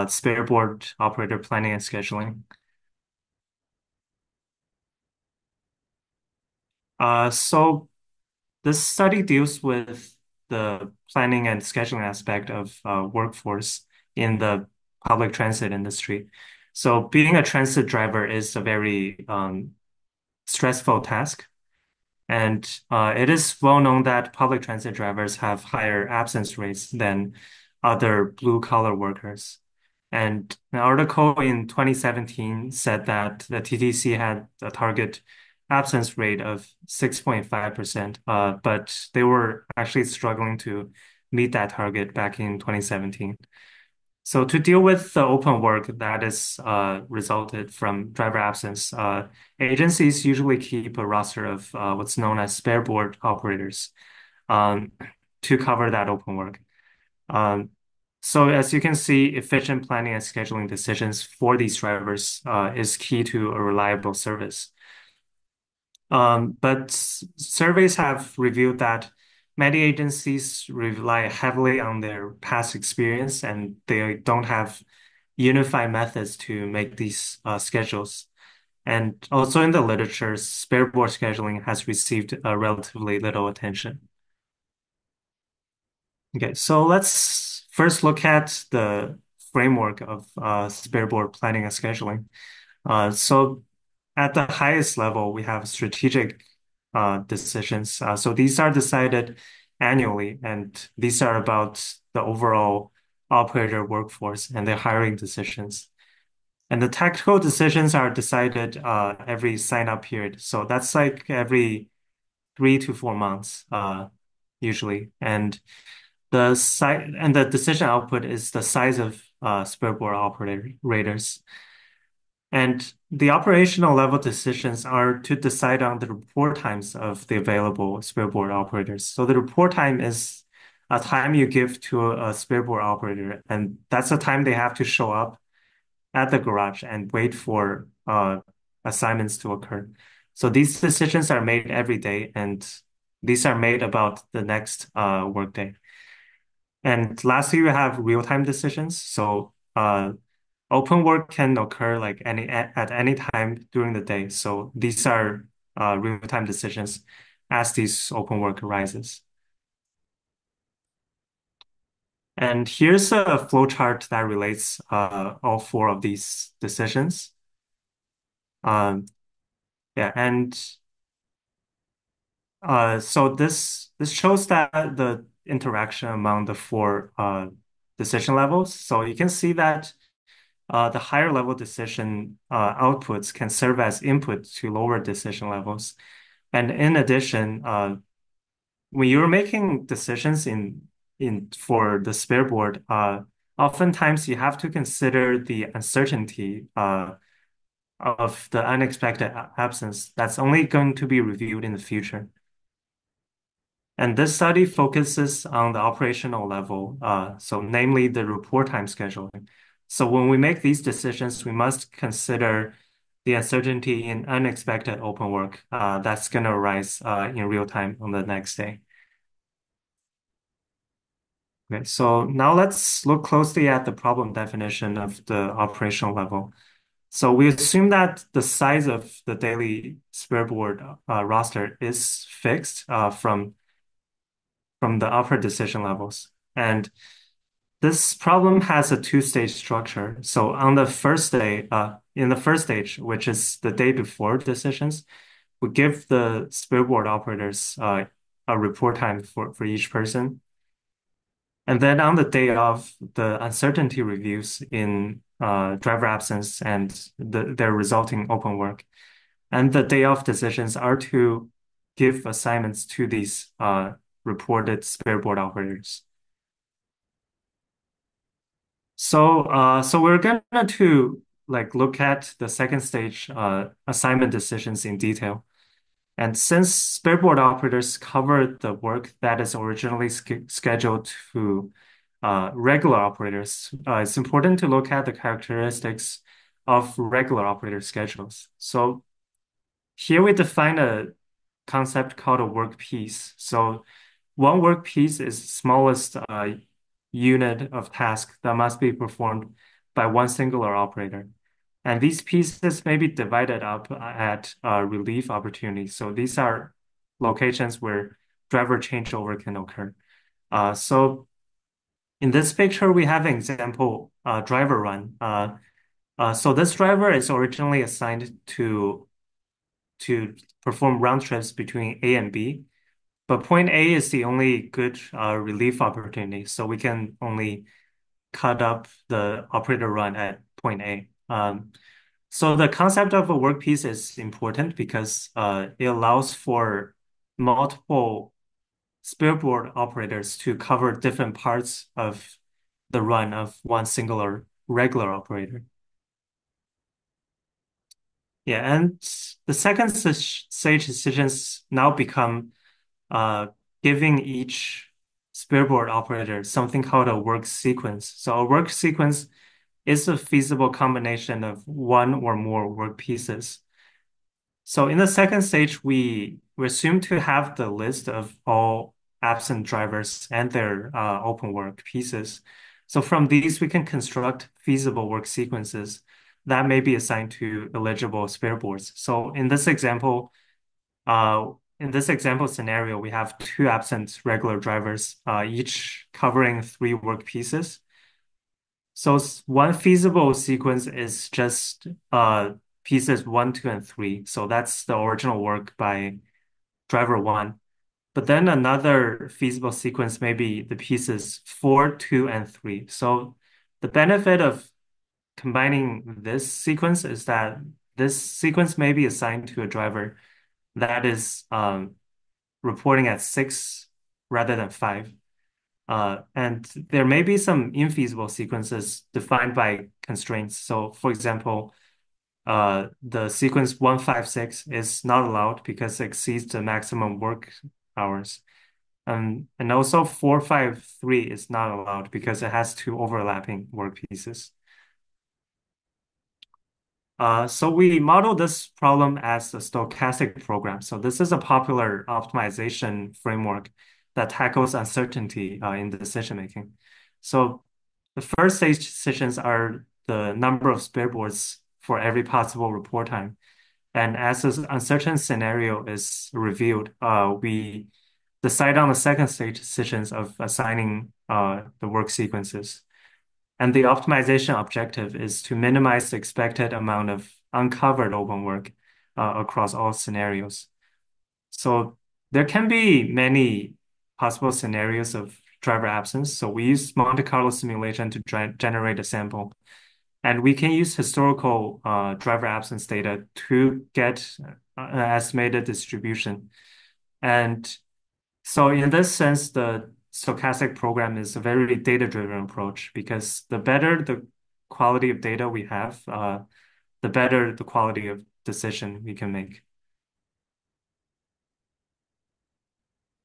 spare board operator planning and scheduling. So this study deals with the planning and scheduling aspect of workforce in the public transit industry. So being a transit driver is a very stressful task. And it is well known that public transit drivers have higher absence rates than other blue collar workers. And an article in 2017 said that the TTC had a target absence rate of 6.5%, but they were actually struggling to meet that target back in 2017. So to deal with the open work that is resulted from driver absence, agencies usually keep a roster of what's known as spare board operators um, to cover that open work. Um, so as you can see, efficient planning and scheduling decisions for these drivers is key to a reliable service. But surveys have revealed that many agencies rely heavily on their past experience and they don't have unified methods to make these schedules. And also in the literature, spare board scheduling has received relatively little attention. Okay, so let's first look at the framework of spare board planning and scheduling. So at the highest level, we have strategic decisions. So these are decided annually, and these are about the overall operator workforce and their hiring decisions. And the tactical decisions are decided every sign-up period. So that's like every 3 to 4 months, usually. And the decision output is the size of spare board operators. And the operational level decisions are to decide on the report times of the available spare board operators. So the report time is a time you give to a spare board operator, and that's the time they have to show up at the garage and wait for assignments to occur. So these decisions are made every day, and these are made about the next workday. And lastly, we have real-time decisions. So open work can occur like at any time during the day. So these are real-time decisions as these open work arises. And here's a flowchart that relates all four of these decisions. Yeah, and so this shows that the interaction among the four decision levels. So you can see that the higher level decision outputs can serve as input to lower decision levels. And in addition, when you're making decisions in for the spare board, oftentimes you have to consider the uncertainty of the unexpected absence that's only going to be reviewed in the future. And this study focuses on the operational level, so namely the report time scheduling. So when we make these decisions, we must consider the uncertainty in unexpected open work that's going to arise in real time on the next day. Okay, so now let's look closely at the problem definition of the operational level. So we assume that the size of the daily spare board roster is fixed from the upper decision levels. And this problem has a two-stage structure. So on the first day, in the first stage, which is the day before decisions, we give the spare board operators a report time for each person. And then on the day of, the uncertainty reviews in driver absence and their resulting open work. And the day of decisions are to give assignments to these reported spare board operators. So we're gonna to like look at the second stage assignment decisions in detail. And since spare board operators cover the work that is originally scheduled to regular operators, it's important to look at the characteristics of regular operator schedules. So here we define a concept called a work piece. So one work piece is the smallest unit of task that must be performed by one singular operator. And these pieces may be divided up at relief opportunities. So these are locations where driver changeover can occur. So in this picture, we have an example driver run. So this driver is originally assigned to perform round trips between A and B, but point A is the only good relief opportunity. So we can only cut up the operator run at point A. So the concept of a work piece is important because it allows for multiple Spearboard operators to cover different parts of the run of one singular regular operator. Yeah, and the second stage decisions now become giving each Spearboard operator something called a work sequence. So a work sequence is a feasible combination of one or more work pieces. So in the second stage, we assume to have the list of all absent drivers and their open work pieces. So from these, we can construct feasible work sequences that may be assigned to eligible spare boards. So in this example scenario, we have two absent regular drivers, each covering three work pieces. So one feasible sequence is just pieces 1, 2, and 3. So that's the original work by driver 1. But then another feasible sequence may be the pieces 4, 2, and 3. So the benefit of combining this sequence is that this sequence may be assigned to a driver that is reporting at 6 rather than 5. And there may be some infeasible sequences defined by constraints. So for example, the sequence 156 is not allowed because it exceeds the maximum work hours. And also 453 is not allowed because it has two overlapping work pieces. So we model this problem as a stochastic program. So this is a popular optimization framework that tackles uncertainty in decision making. So the first stage decisions are the number of spare boards for every possible report time. And as this uncertain scenario is revealed, we decide on the second stage decisions of assigning the work sequences. And the optimization objective is to minimize the expected amount of uncovered open work across all scenarios. So there can be many possible scenarios of driver absence. So we use Monte Carlo simulation to generate a sample. And we can use historical driver absence data to get an estimated distribution. And so in this sense, the stochastic program is a very data-driven approach because the better the quality of data we have, the better the quality of decision we can make.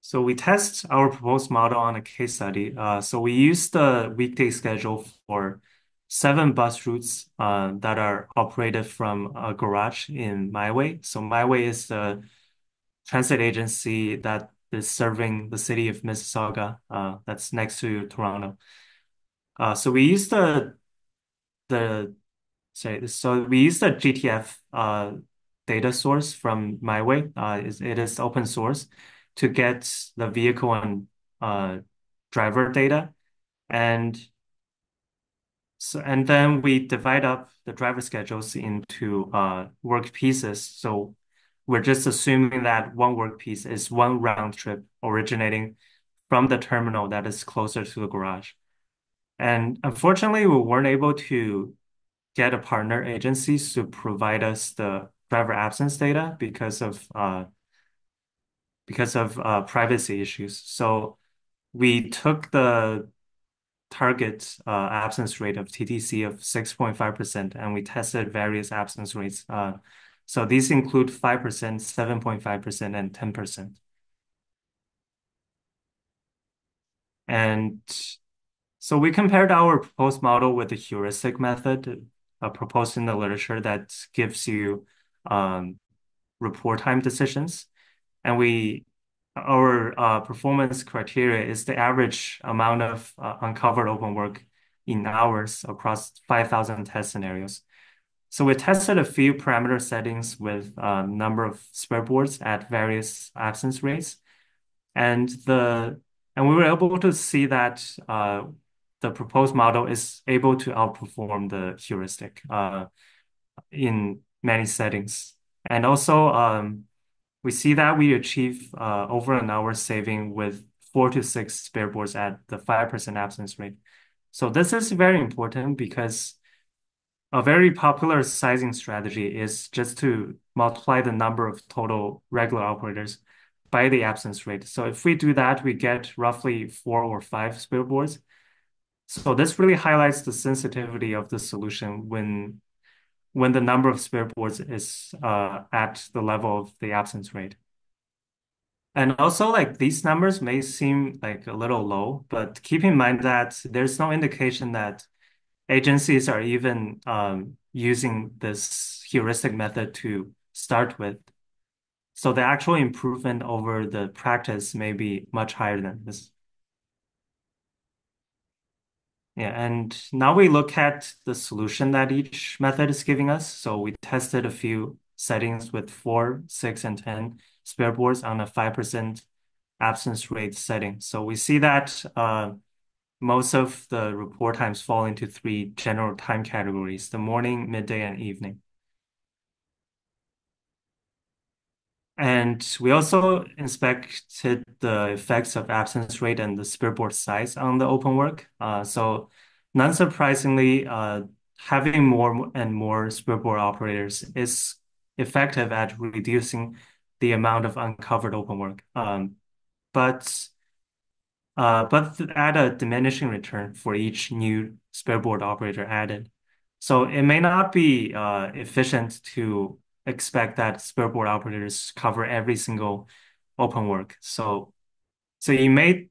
So we test our proposed model on a case study. So we use the weekday schedule for 7 bus routes that are operated from a garage in MyWay. So MyWay is the transit agency that is serving the city of Mississauga, that's next to Toronto. So we use the GTF data source from MyWay. It is open source to get the vehicle and driver data, and then we divide up the driver schedules into work pieces. So we're just assuming that one work piece is one round trip originating from the terminal that is closer to the garage. And unfortunately, we weren't able to get a partner agency to provide us the driver absence data because of privacy issues. So we took the target absence rate of TTC of 6.5%, and we tested various absence rates. So these include 5%, 7.5%, and 10%. And so we compared our proposed model with the heuristic method proposed in the literature that gives you report time decisions. and our performance criteria is the average amount of uncovered open work in hours across 5,000 test scenarios. So we tested a few parameter settings with a number of spare boards at various absence rates, and we were able to see that the proposed model is able to outperform the heuristic in many settings. And also, we see that we achieve over an hour saving with 4 to 6 spare boards at the 5% absence rate. So this is very important because a very popular sizing strategy is just to multiply the number of total regular operators by the absence rate. So if we do that, we get roughly 4 or 5 spare boards. So this really highlights the sensitivity of the solution when the number of spare boards is at the level of the absence rate. And also, like, these numbers may seem like a little low, but keep in mind that there's no indication that agencies are even using this heuristic method to start with. So the actual improvement over the practice may be much higher than this. Yeah, and now we look at the solution that each method is giving us. So we tested a few settings with 4, 6, and 10 spare boards on a 5% absence rate setting. So we see that most of the report times fall into 3 general time categories: the morning, midday, and evening. And we also inspected the effects of absence rate and the spare board size on the open work. So non-surprisingly, having more and more spare board operators is effective at reducing the amount of uncovered open work. But at a diminishing return for each new spare board operator added. So it may not be efficient to expect that spare board operators cover every single open work. So you may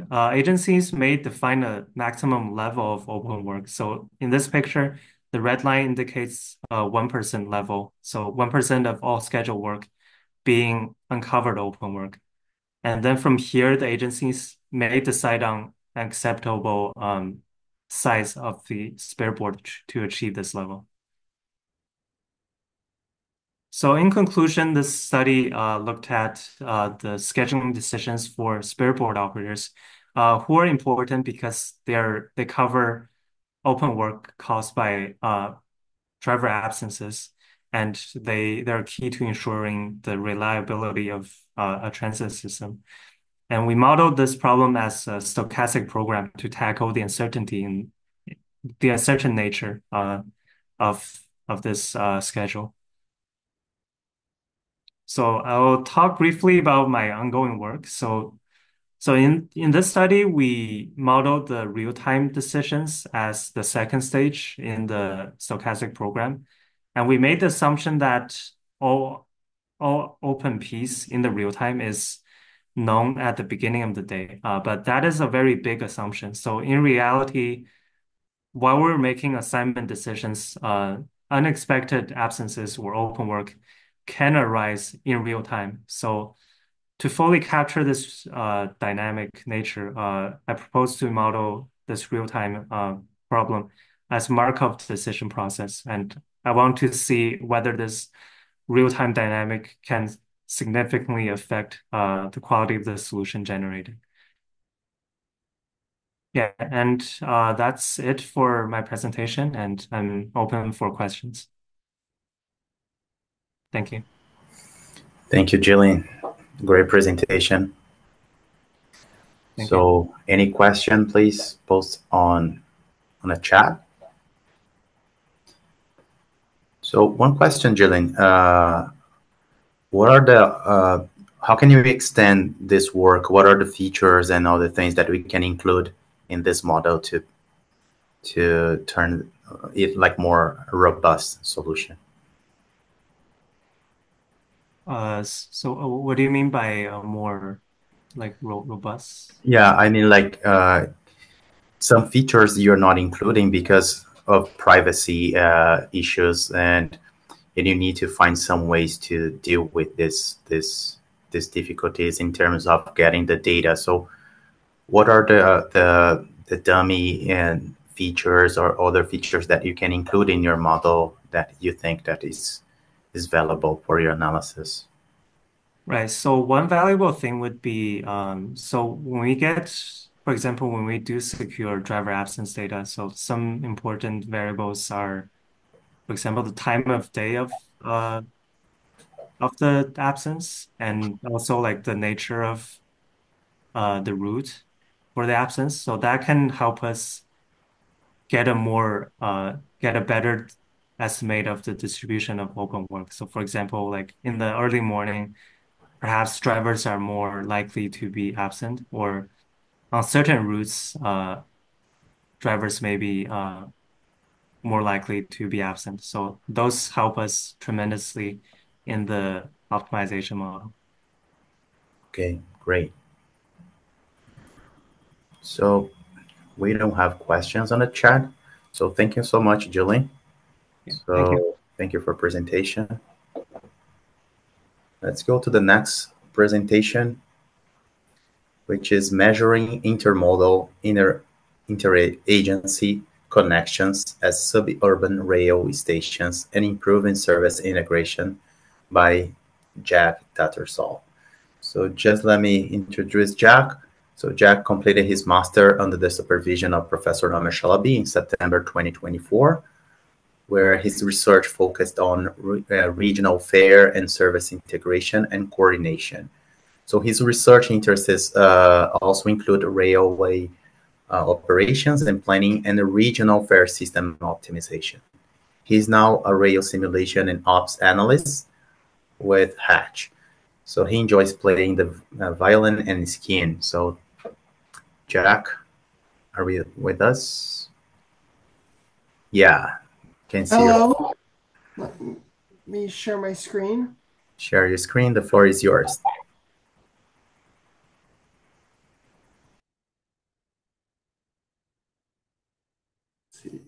agencies may define a maximum level of open work. So in this picture, the red line indicates a 1% level. So 1% of all scheduled work being uncovered open work. And then from here, the agencies may decide on an acceptable size of the spare board to achieve this level. So in conclusion, this study looked at the scheduling decisions for spare board operators who are important because they cover open work caused by driver absences, and they're key to ensuring the reliability of a transit system. And we modeled this problem as a stochastic program to tackle the uncertainty and the uncertain nature of this schedule. So I'll talk briefly about my ongoing work. So in this study, we modeled the real-time decisions as the second stage in the stochastic program. And we made the assumption that all open piece in the real time is known at the beginning of the day. But that is a very big assumption. So in reality, while we're making assignment decisions, unexpected absences or open work can arise in real time. So to fully capture this dynamic nature, I propose to model this real-time problem as Markov decision process. And I want to see whether this real-time dynamic can significantly affect the quality of the solution generated. Yeah, and that's it for my presentation, and I'm open for questions. Thank you. Thank you, Jillian. Great presentation. Thank you. So any question, please post on a chat. So one question, Jillian, what are the, how can you extend this work? What are the features and all the things that we can include in this model to turn it like more robust solution? So what do you mean by more like robust? Yeah, I mean like some features you're not including because of privacy issues, and you need to find some ways to deal with this these difficulties in terms of getting the data. So what are the dummy and features or other features that you can include in your model that you think that is valuable for your analysis? Right. So one valuable thing would be, so when we get, for example, when we do secure driver absence data, so some important variables are, for example, the time of day of the absence, and also like the nature of the route for the absence. So that can help us get get a better estimate of the distribution of open work. So for example, like in the early morning, perhaps drivers are more likely to be absent, or on certain routes, drivers may be more likely to be absent. So those help us tremendously in the optimization model. Okay, great. So we don't have questions on the chat. So thank you so much, Julie. Yeah, thank you. So thank you for presentation. Let's go to the next presentation, which is measuring intermodal interagency connections at suburban rail stations and improving service integration by Jack Tattersall. So just let me introduce Jack. So Jack completed his master under the supervision of Professor Nomer Chalabi in September 2024, where his research focused on regional fare and service integration and coordination. So his research interests also include railway operations and planning and the regional fare system optimization. He's now a rail simulation and ops analyst with Hatch. So he enjoys playing the violin and skiing. So Jack, are we with us? Yeah, can see you. Hello. Let me share my screen. Share your screen. The floor is yours. Let's see.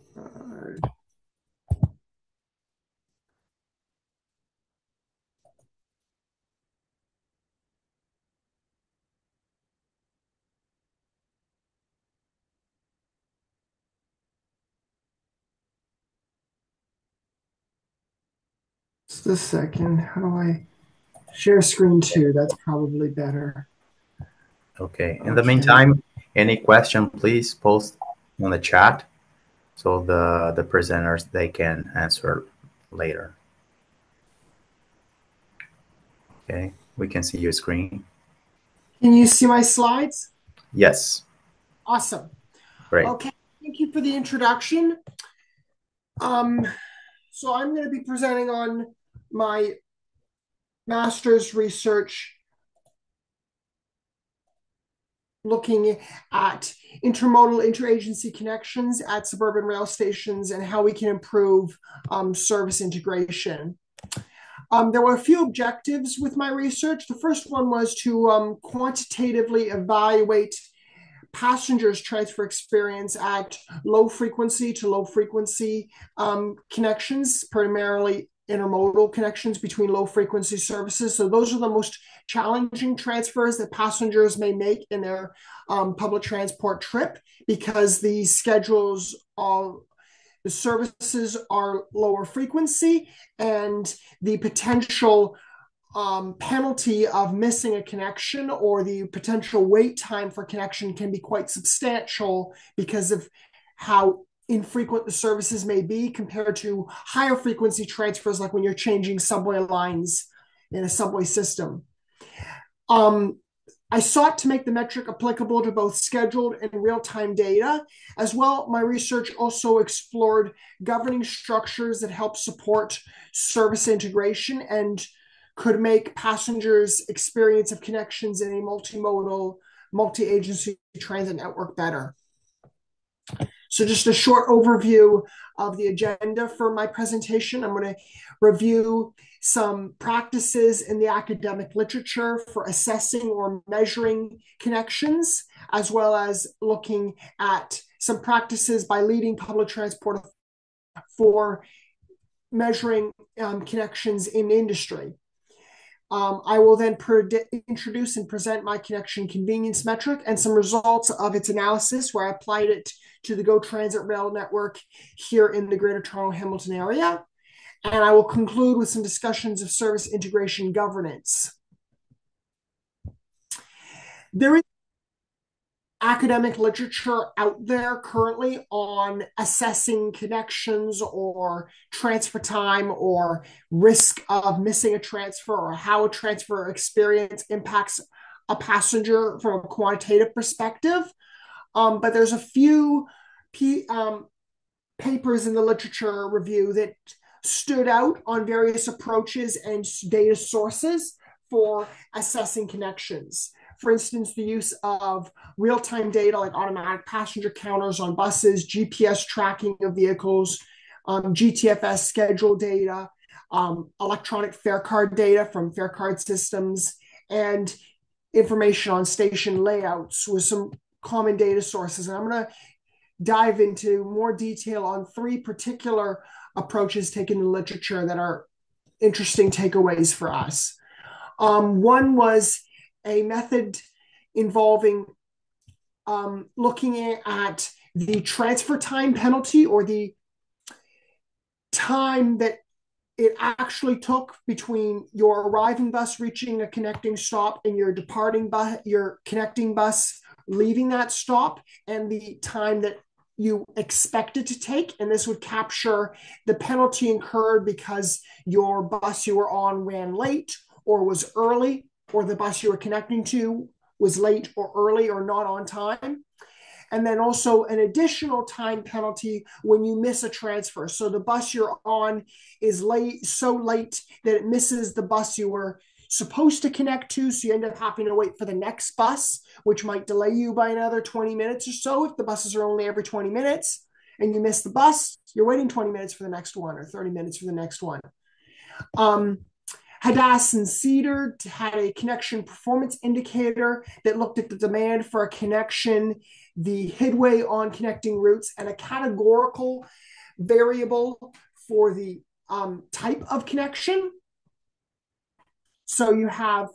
Just a second. How do I share screen too? That's probably better. Okay. In the meantime, any question, please post on the chat so the presenters, they can answer later. Okay. We can see your screen. Can you see my slides? Yes. Awesome. Great. Okay. Thank you for the introduction. So I'm going to be presenting on my master's research looking at intermodal interagency connections at suburban rail stations and how we can improve service integration. There were a few objectives with my research. The first one was to quantitatively evaluate passengers' transfer experience at low frequency to low frequency connections, primarily intermodal connections between low frequency services. So those are the most challenging transfers that passengers may make in their public transport trip because the schedules are the services are lower frequency and the potential penalty of missing a connection or the potential wait time for connection can be quite substantial because of how infrequent the services may be compared to higher frequency transfers, like when you're changing subway lines in a subway system. I sought to make the metric applicable to both scheduled and real-time data. As well, my research also explored governing structures that help support service integration and could make passengers' experience of connections in a multimodal, multi-agency transit network better. So just a short overview of the agenda for my presentation. I'm going to review some practices in the academic literature for assessing or measuring connections, as well as looking at some practices by leading public transport for measuring connections in industry. I will then introduce and present my connection convenience metric and some results of its analysis where I applied it to the GO Transit rail network here in the Greater Toronto Hamilton area. And I will conclude with some discussions of service integration governance. There is academic literature out there currently on assessing connections or transfer time or risk of missing a transfer or how a transfer experience impacts a passenger from a quantitative perspective. But there's a few papers in the literature review that stood out on various approaches and data sources for assessing connections. For instance, the use of real-time data like automatic passenger counters on buses, GPS tracking of vehicles, GTFS schedule data, electronic fare card data from fare card systems, and information on station layouts with some common data sources. And I'm going to dive into more detail on three particular approaches taken in the literature that are interesting takeaways for us. One was a method involving looking at the transfer time penalty, or the time that it actually took between your arriving bus reaching a connecting stop and your departing bus, your connecting bus leaving that stop, and the time that you expect it to take. And this would capture the penalty incurred because your bus you were on ran late or was early, or the bus you were connecting to was late or early or not on time. And then also an additional time penalty when you miss a transfer. So the bus you're on is late, so late that it misses the bus you were supposed to connect to. So you end up having to wait for the next bus, which might delay you by another 20 minutes or so. If the buses are only every 20 minutes and you miss the bus, you're waiting 20 minutes for the next one or 30 minutes for the next one. Hadass and Cedar had a connection performance indicator that looked at the demand for a connection, the headway on connecting routes, and a categorical variable for the type of connection. So you have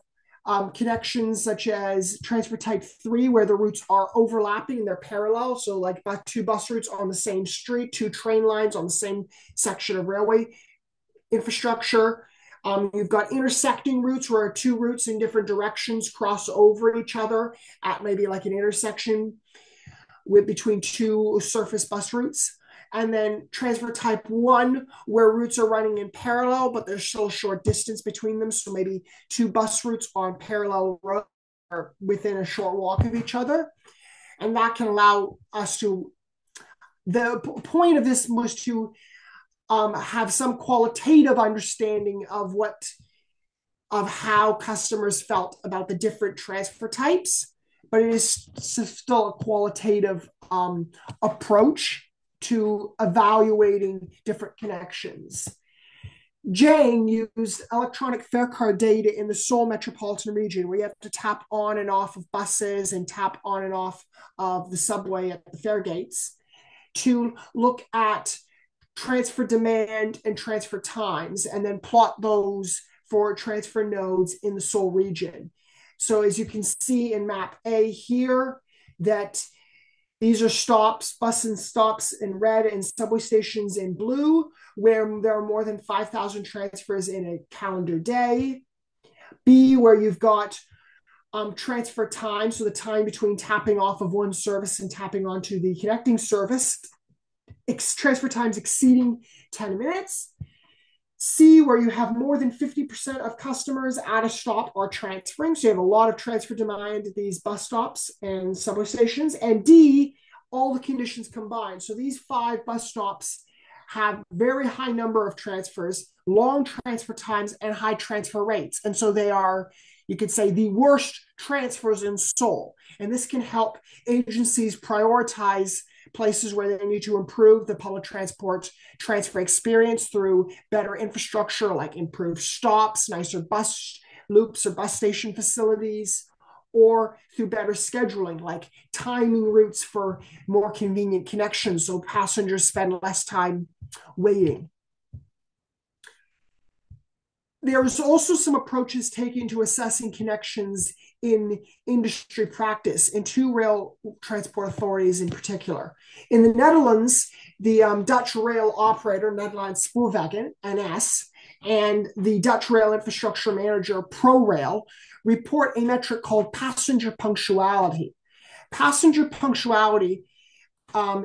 connections such as transfer type 3, where the routes are overlapping and they're parallel. So like two bus routes on the same street, two train lines on the same section of railway infrastructure. You've got intersecting routes where two routes in different directions cross over each other at maybe like an intersection between two surface bus routes. And then transfer type 1, where routes are running in parallel, but there's still a short distance between them. So maybe two bus routes on parallel roads are within a short walk of each other. And that can allow us to, the point of this was to have some qualitative understanding of how customers felt about the different transfer types, but it is still a qualitative approach to evaluating different connections. Jane used electronic fare card data in the Seoul metropolitan region, where you have to tap on and off of buses and tap on and off of the subway at the fare gates, to look at transfer demand and transfer times, and then plot those for transfer nodes in the Seoul region. So as you can see in map A here, that these are stops, bus and stops in red and subway stations in blue, where there are more than 5,000 transfers in a calendar day. B, where you've got transfer time, so the time between tapping off of one service and tapping onto the connecting service, transfer times exceeding 10 minutes. C, where you have more than 50% of customers at a stop are transferring. So you have a lot of transfer demand at these bus stops and subway stations. And D, all the conditions combined. So these 5 bus stops have very high number of transfers, long transfer times, and high transfer rates. And so they are, you could say, the worst transfers in Seoul. And this can help agencies prioritize places where they need to improve the public transport transfer experience through better infrastructure, like improved stops, nicer bus loops or bus station facilities, or through better scheduling, like timing routes for more convenient connections so passengers spend less time waiting. There's also some approaches taken to assessing connections in industry practice in two rail transport authorities in particular. In the Netherlands, the Dutch rail operator, Nederlands Spoorwegen, NS, and the Dutch rail infrastructure manager, ProRail, report a metric called passenger punctuality. Passenger punctuality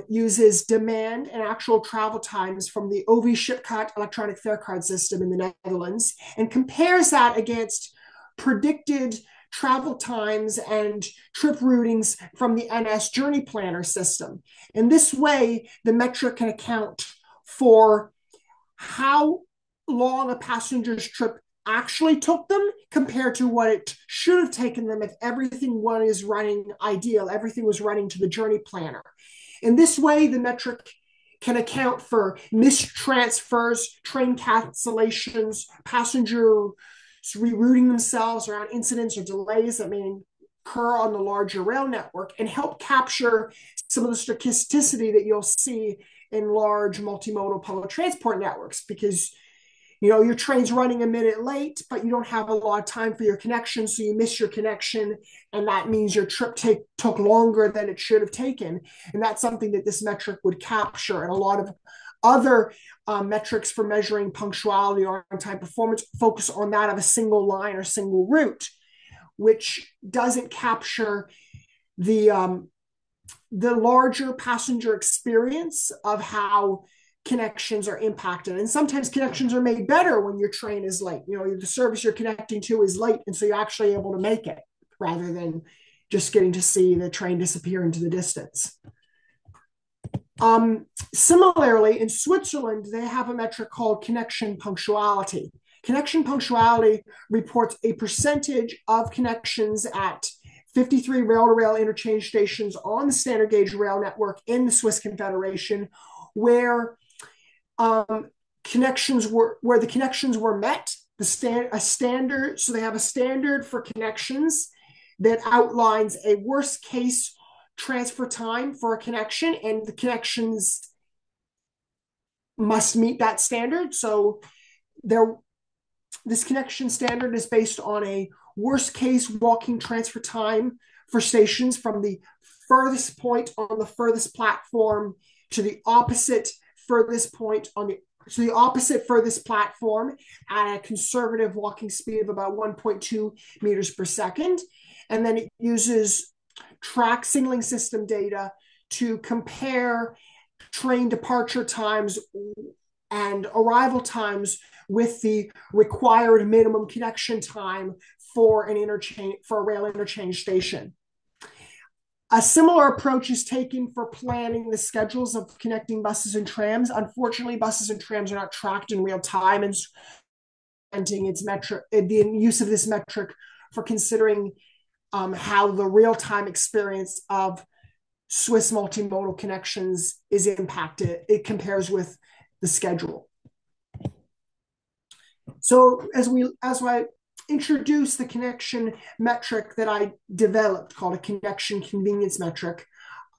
uses demand and actual travel times from the OV Shipkaart electronic fare card system in the Netherlands and compares that against predicted travel times and trip routings from the NS Journey Planner system. In this way, the metric can account for how long a passenger's trip actually took them compared to what it should have taken them if everything was running ideal, everything was running to the Journey Planner. In this way, the metric can account for missed transfers, train cancellations, passengers rerouting themselves around incidents or delays that may occur on the larger rail network, and help capture some of the stochasticity that you'll see in large multimodal public transport networks, because your train's running a minute late, but you don't have a lot of time for your connection, so you miss your connection, and that means your trip took longer than it should have taken. And that's something that this metric would capture. And a lot of other metrics for measuring punctuality or on-time performance focus on that of a single line or single route, which doesn't capture the larger passenger experience of how connections are impacted. And sometimes connections are made better when your train is late. The service you're connecting to is late, and so you're actually able to make it rather than just getting to see the train disappear into the distance. Similarly, in Switzerland, they have a metric called connection punctuality. Connection punctuality reports a percentage of connections at 53 rail-to-rail interchange stations on the standard gauge rail network in the Swiss Confederation, where the connections were met. A standard, so they have a standard for connections that outlines a worst case transfer time for a connection, and the connections must meet that standard. So this connection standard is based on a worst case walking transfer time for stations from the furthest point on the furthest platform to the opposite furthest point furthest platform at a conservative walking speed of about 1.2 meters per second. And then it uses track signaling system data to compare train departure times and arrival times with the required minimum connection time for a rail interchange station. A similar approach is taken for planning the schedules of connecting buses and trams. Unfortunately, buses and trams are not tracked in real time, and the use of this metric for considering how the real-time experience of Swiss multimodal connections is impacted. It compares with the schedule. So as I introduce the connection metric that I developed called a connection convenience metric,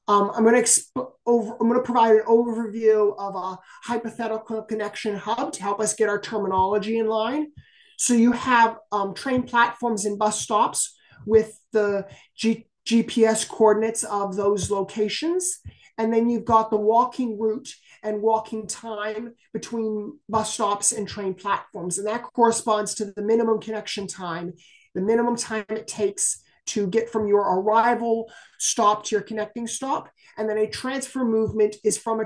I'm going to provide an overview of a hypothetical connection hub to help us get our terminology in line. So you have train platforms and bus stops with the GPS coordinates of those locations. And then you've got the walking route and walking time between bus stops and train platforms. And that corresponds to the minimum connection time, the minimum time it takes to get from your arrival stop to your connecting stop. And then a transfer movement is from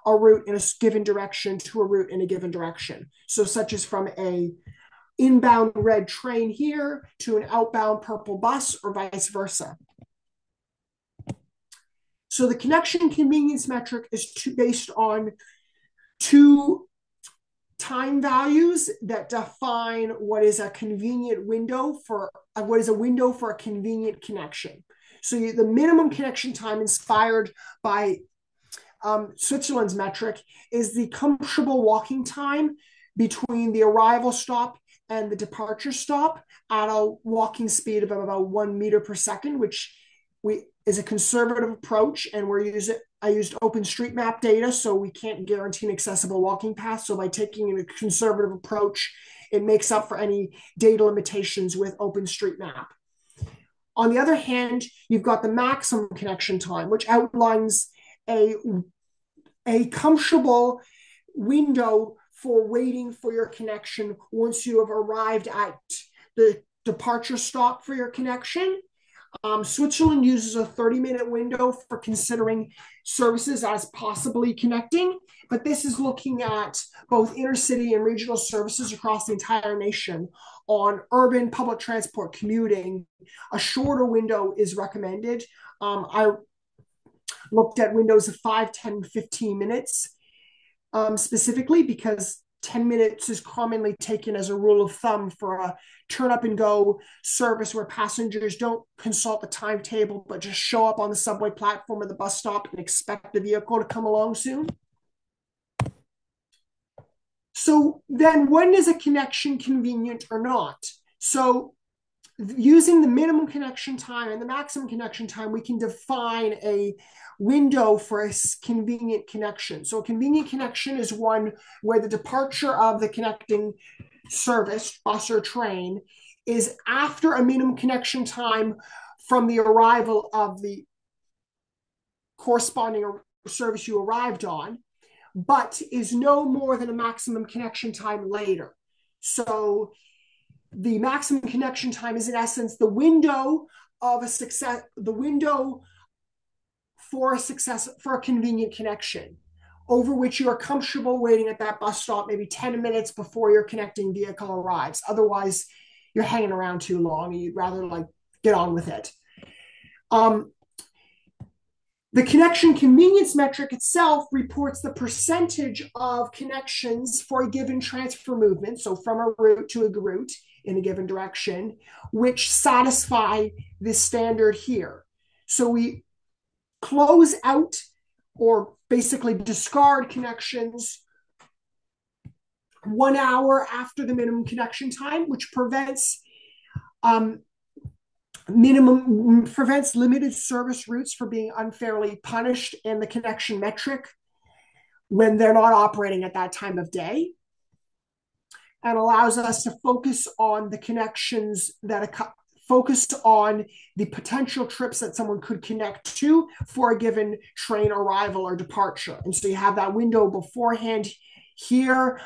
a route in a given direction to a route in a given direction. So such as from a inbound red train here to an outbound purple bus or vice versa. So the connection convenience metric is based on two time values that define what is a convenient window for a convenient connection. So the minimum connection time inspired by Switzerland's metric is the comfortable walking time between the arrival stop and the departure stop at a walking speed of about 1 meter per second, which is a conservative approach, and we're I used OpenStreetMap data, so we can't guarantee an accessible walking path. So by taking a conservative approach, it makes up for any data limitations with OpenStreetMap. On the other hand, you've got the maximum connection time, which outlines a comfortable window for waiting for your connection once you have arrived at the departure stop for your connection. Switzerland uses a 30-minute window for considering services as possibly connecting, but this is looking at both intercity and regional services across the entire nation. On urban public transport commuting, a shorter window is recommended. I looked at windows of 5, 10, 15 minutes specifically because 10 minutes is commonly taken as a rule of thumb for a turn up and go service where passengers don't consult the timetable, but just show up on the subway platform or the bus stop and expect the vehicle to come along soon. So then when is a connection convenient or not? So using the minimum connection time and the maximum connection time, we can define a window for a convenient connection. So a convenient connection is one where the departure of the connecting service, bus or train, is after a minimum connection time from the arrival of the corresponding service you arrived on, but is no more than a maximum connection time later. So the maximum connection time is in essence the window of a success, the window for a convenient connection over which you are comfortable waiting at that bus stop maybe 10 minutes before your connecting vehicle arrives. Otherwise, you're hanging around too long and you'd rather like get on with it. The connection convenience metric itself reports the percentage of connections for a given transfer movement, so from a route to a route in a given direction, which satisfy this standard here. So we close out or basically discard connections 1 hour after the minimum connection time, which prevents limited service routes from being unfairly punished in the connection metric when they're not operating at that time of day, and allows us to focus on the connections that focus on the potential trips that someone could connect to for a given train arrival or departure. And so you have that window beforehand here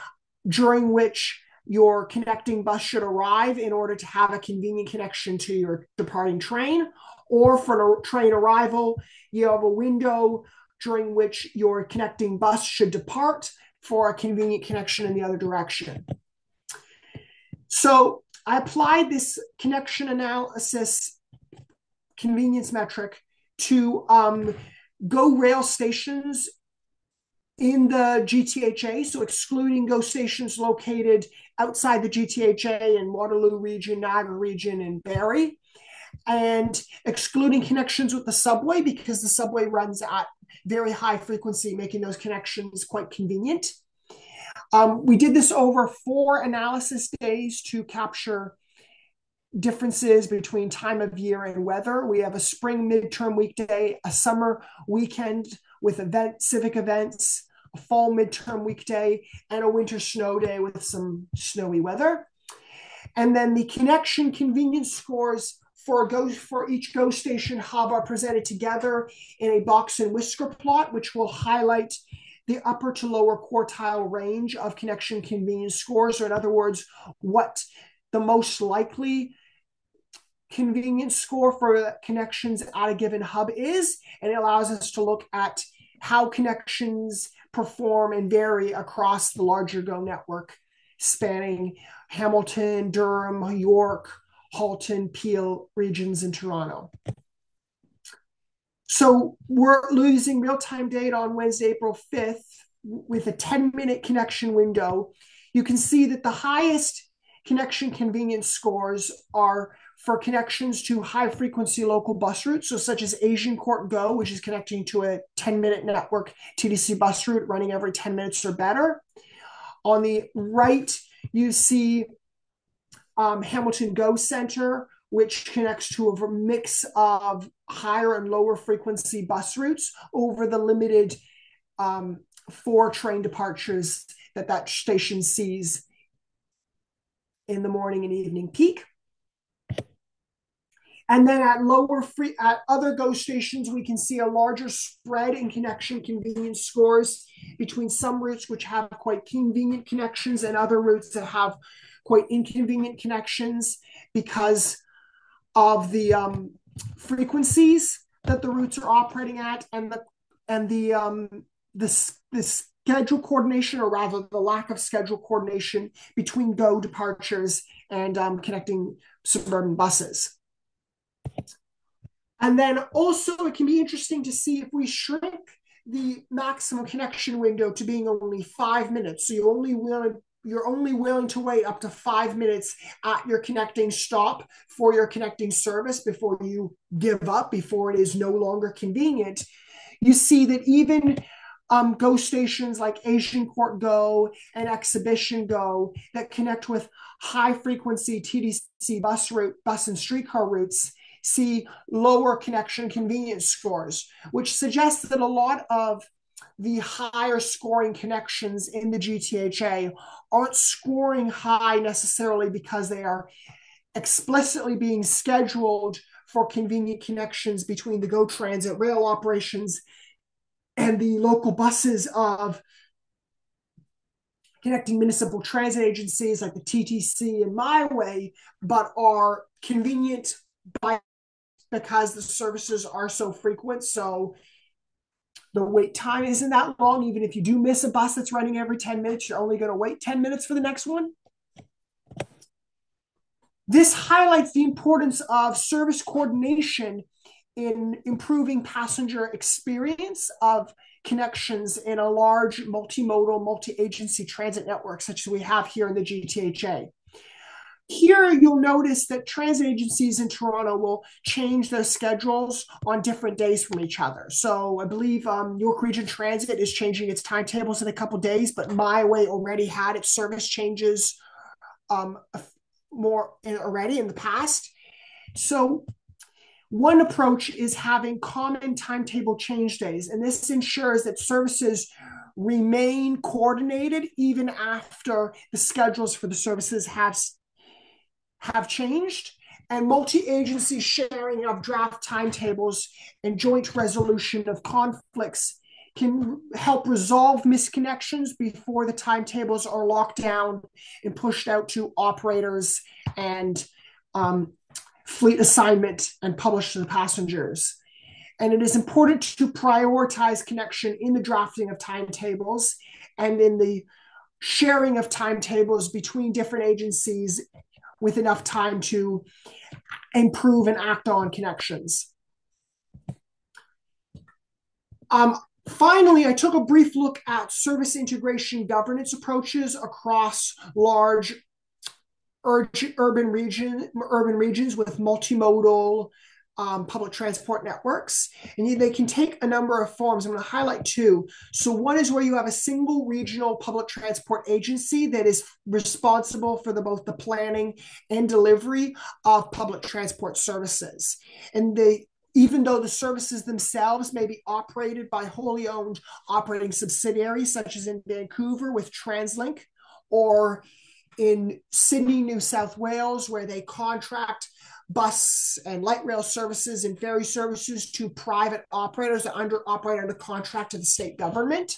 during which your connecting bus should arrive in order to have a convenient connection to your departing train, or for a train arrival, you have a window during which your connecting bus should depart for a convenient connection in the other direction. So I applied this connection analysis convenience metric to GO rail stations in the GTHA, so excluding GO stations located outside the GTHA in Waterloo region, Niagara region, and Barrie, and excluding connections with the subway because the subway runs at very high frequency, making those connections quite convenient. We did this over 4 analysis days to capture differences between time of year and weather. We have a spring midterm weekday, a summer weekend with civic events, a fall midterm weekday, and a winter snow day with some snowy weather. And then the connection convenience scores for each GO station hub are presented together in a box and whisker plot, which will highlight the upper to lower quartile range of connection convenience scores, or in other words, what the most likely convenience score for connections at a given hub is. And it allows us to look at how connections perform and vary across the larger GO network, spanning Hamilton, Durham, York, Halton, Peel regions in Toronto. So we're losing real-time data on Wednesday, April 5th with a 10-minute connection window. You can see that the highest connection convenience scores are for connections to high-frequency local bus routes, so such as Agincourt GO, which is connecting to a 10-minute network TTC bus route running every 10 minutes or better. On the right, you see Hamilton GO Center, which connects to a mix of higher and lower frequency bus routes over the limited 4 train departures that station sees in the morning and evening peak. And then at other GO stations, we can see a larger spread in connection convenience scores between some routes which have quite convenient connections and other routes that have quite inconvenient connections because of the frequencies that the routes are operating at, and the schedule coordination, or rather the lack of schedule coordination between GO departures and connecting suburban buses. And then also it can be interesting to see if we shrink the maximum connection window to being only 5 minutes. So you're only willing to wait up to 5 minutes at your connecting stop for your connecting service before you give up, before it is no longer convenient. You see that even GO stations like Agincourt GO and Exhibition GO that connect with high frequency TDC bus and streetcar routes see lower connection convenience scores, which suggests that a lot of the higher scoring connections in the GTHA aren't scoring high necessarily because they are explicitly being scheduled for convenient connections between the GO Transit rail operations and the local buses of connecting municipal transit agencies like the TTC and MyWay, but are convenient because the services are so frequent. So the wait time isn't that long. Even if you do miss a bus that's running every 10 minutes, you're only going to wait 10 minutes for the next one. This highlights the importance of service coordination in improving passenger experience of connections in a large multimodal, multi-agency transit network such as we have here in the GTHA. Here, you'll notice that transit agencies in Toronto will change their schedules on different days from each other. So I believe York Region Transit is changing its timetables in a couple of days, but MyWay already had its service changes already in the past. So one approach is having common timetable change days, and this ensures that services remain coordinated even after the schedules for the services have changed, and multi-agency sharing of draft timetables and joint resolution of conflicts can help resolve misconnections before the timetables are locked down and pushed out to operators and fleet assignment and published to the passengers. And it is important to prioritize connection in the drafting of timetables and in the sharing of timetables between different agencies with enough time to improve and act on connections. Finally, I took a brief look at service integration governance approaches across large urban regions with multimodal public transport networks. And they can take a number of forms. I'm going to highlight 2. So one is where you have a single regional public transport agency that is responsible for both the planning and delivery of public transport services. And even though the services themselves may be operated by wholly owned operating subsidiaries, such as in Vancouver with TransLink, or in Sydney, New South Wales, where they contract bus and light rail services and ferry services to private operators that operate under contract to the state government.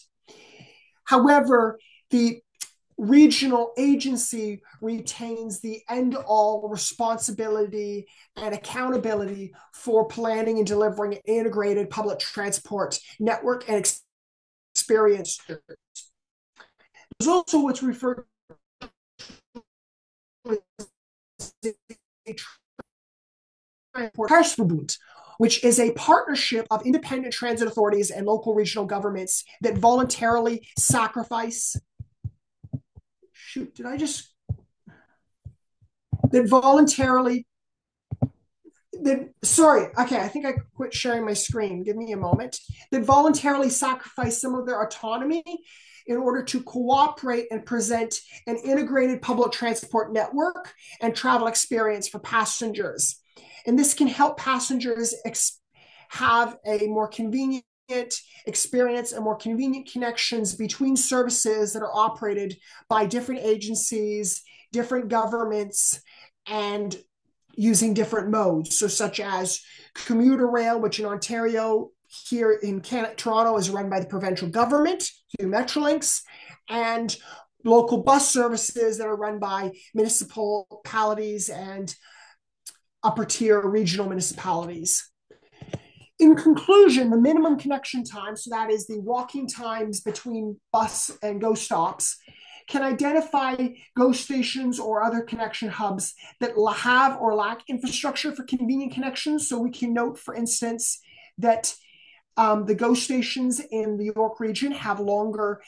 However, the regional agency retains the end-all responsibility and accountability for planning and delivering an integrated public transport network and experience. There's also what's referred to as Verkehrsverbund, which is a partnership of independent transit authorities and local regional governments that voluntarily sacrifice. Sorry, okay, I think I quit sharing my screen. Give me a moment. That voluntarily sacrifice some of their autonomy in order to cooperate and present an integrated public transport network and travel experience for passengers. and this can help passengers have a more convenient experience and more convenient connections between services that are operated by different agencies, different governments, and using different modes. So such as commuter rail, which in Ontario, here in Toronto, is run by the provincial government through Metrolinx, and local bus services that are run by municipalities and upper tier regional municipalities. In conclusion, the minimum connection time, so that is the walking times between bus and GO stops, can identify GO stations or other connection hubs that have or lack infrastructure for convenient connections. So we can note, for instance, that the GO stations in the York region have longer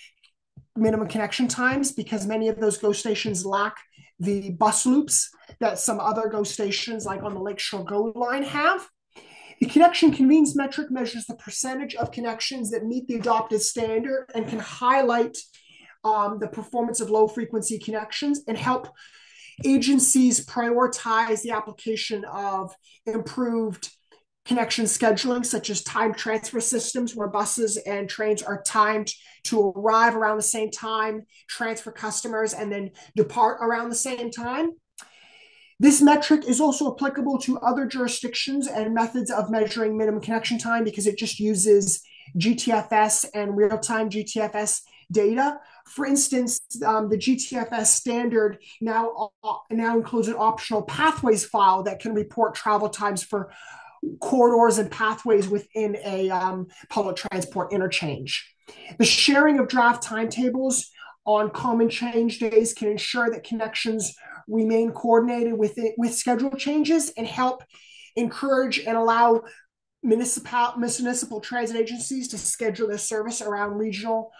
minimum connection times because many of those GO stations lack the bus loops that some other GO stations, like on the Lakeshore GO line, have. The connection convenience metric measures the percentage of connections that meet the adopted standard and can highlight the performance of low frequency connections and help agencies prioritize the application of improved connection scheduling, such as time transfer systems where buses and trains are timed to arrive around the same time, transfer customers, and then depart around the same time. This metric is also applicable to other jurisdictions and methods of measuring minimum connection time because it just uses GTFS and real-time GTFS data. For instance, the GTFS standard now includes an optional pathways file that can report travel times for corridors and pathways within a public transport interchange. The sharing of draft timetables on common change days can ensure that connections remain coordinated with schedule changes and help encourage and allow municipal transit agencies to schedule their service around regional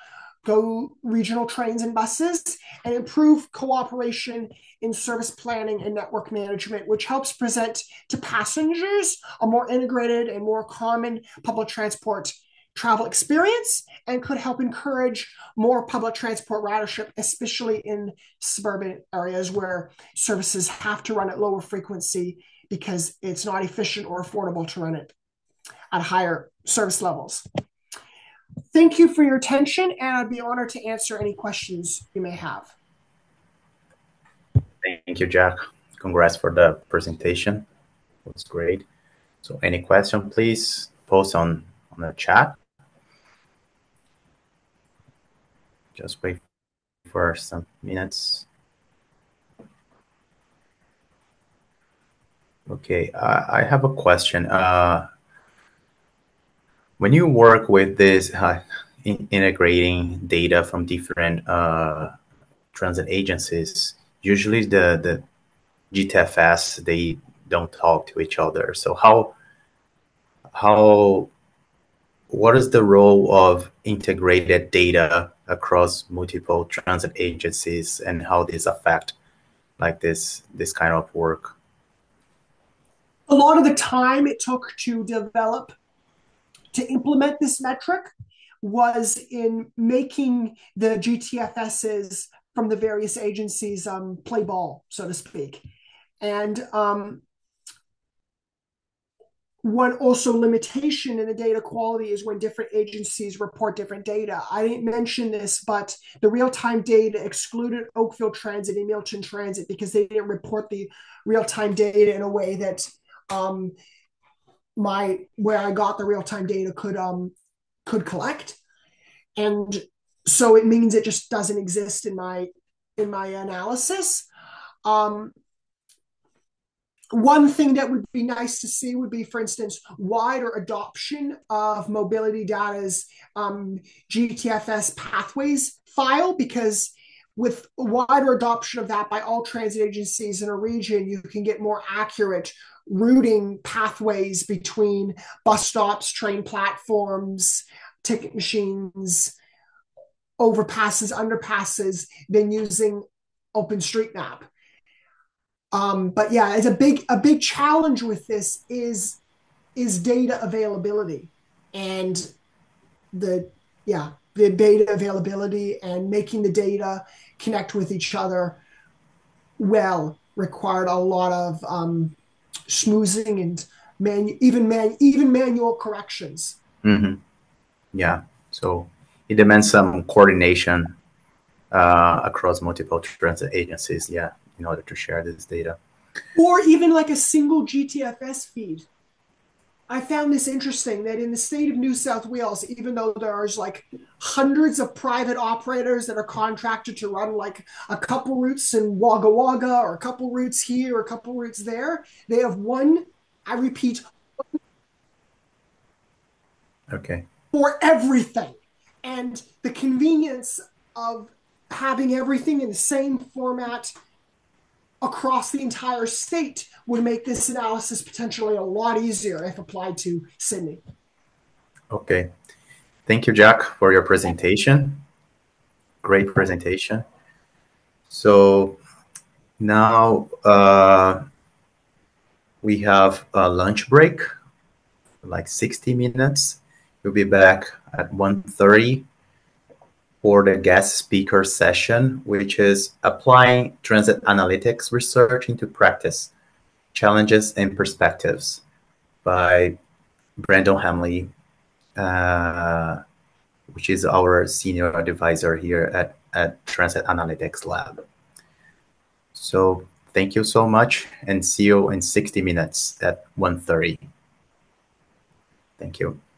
trains and buses, and improve cooperation in service planning and network management, which helps present to passengers a more integrated and more common public transport travel experience and could help encourage more public transport ridership, especially in suburban areas where services have to run at lower frequency because it's not efficient or affordable to run it at higher service levels. Thank you for your attention, and I'd be honored to answer any questions you may have. Thank you, Jack. Congrats for the presentation. It was great. So any question, please post on the chat. Just wait for some minutes. Okay, I have a question. When you work with this integrating data from different transit agencies, usually the GTFS, they don't talk to each other. So what is the role of integrated data across multiple transit agencies, and how this affect like this kind of work? A lot of the time it took to implement this metric was in making the GTFSs from the various agencies play ball, so to speak. And one also limitation in the data quality is when different agencies report different data. I didn't mention this, but the real-time data excluded Oakville Transit and Milton Transit because they didn't report the real-time data in a way that where I got the real-time data could collect. And so it means it just doesn't exist in my analysis. One thing that would be nice to see would be, for instance, wider adoption of mobility data's GTFS pathways file, because with wider adoption of that by all transit agencies in a region, you can get more accurate routing pathways between bus stops, train platforms, ticket machines, overpasses, underpasses than using OpenStreetMap. But yeah, it's a big challenge with this is data availability and the data availability and making the data connect with each other well required a lot of schmoozing and even manual corrections. Mm-hmm. Yeah. So it demands some coordination across multiple transit agencies, yeah, in order to share this data. Or even like a single GTFS feed. I found this interesting that in the state of New South Wales, even though there's like hundreds of private operators that are contracted to run like a couple routes in Wagga Wagga or a couple routes here or a couple routes there, they have one, I repeat, Okay. for everything. And the convenience of having everything in the same format across the entire state would make this analysis potentially a lot easier if applied to Sydney. Okay. Thank you, Jack, for your presentation. Great presentation. So now we have a lunch break, like 60 minutes. We'll be back at 1:30 for the guest speaker session, which is applying transit analytics research into practice, challenges and perspectives by Brandon Hamley, which is our senior advisor here at Transit Analytics Lab. So thank you so much and see you in 60 minutes at 1:30. Thank you.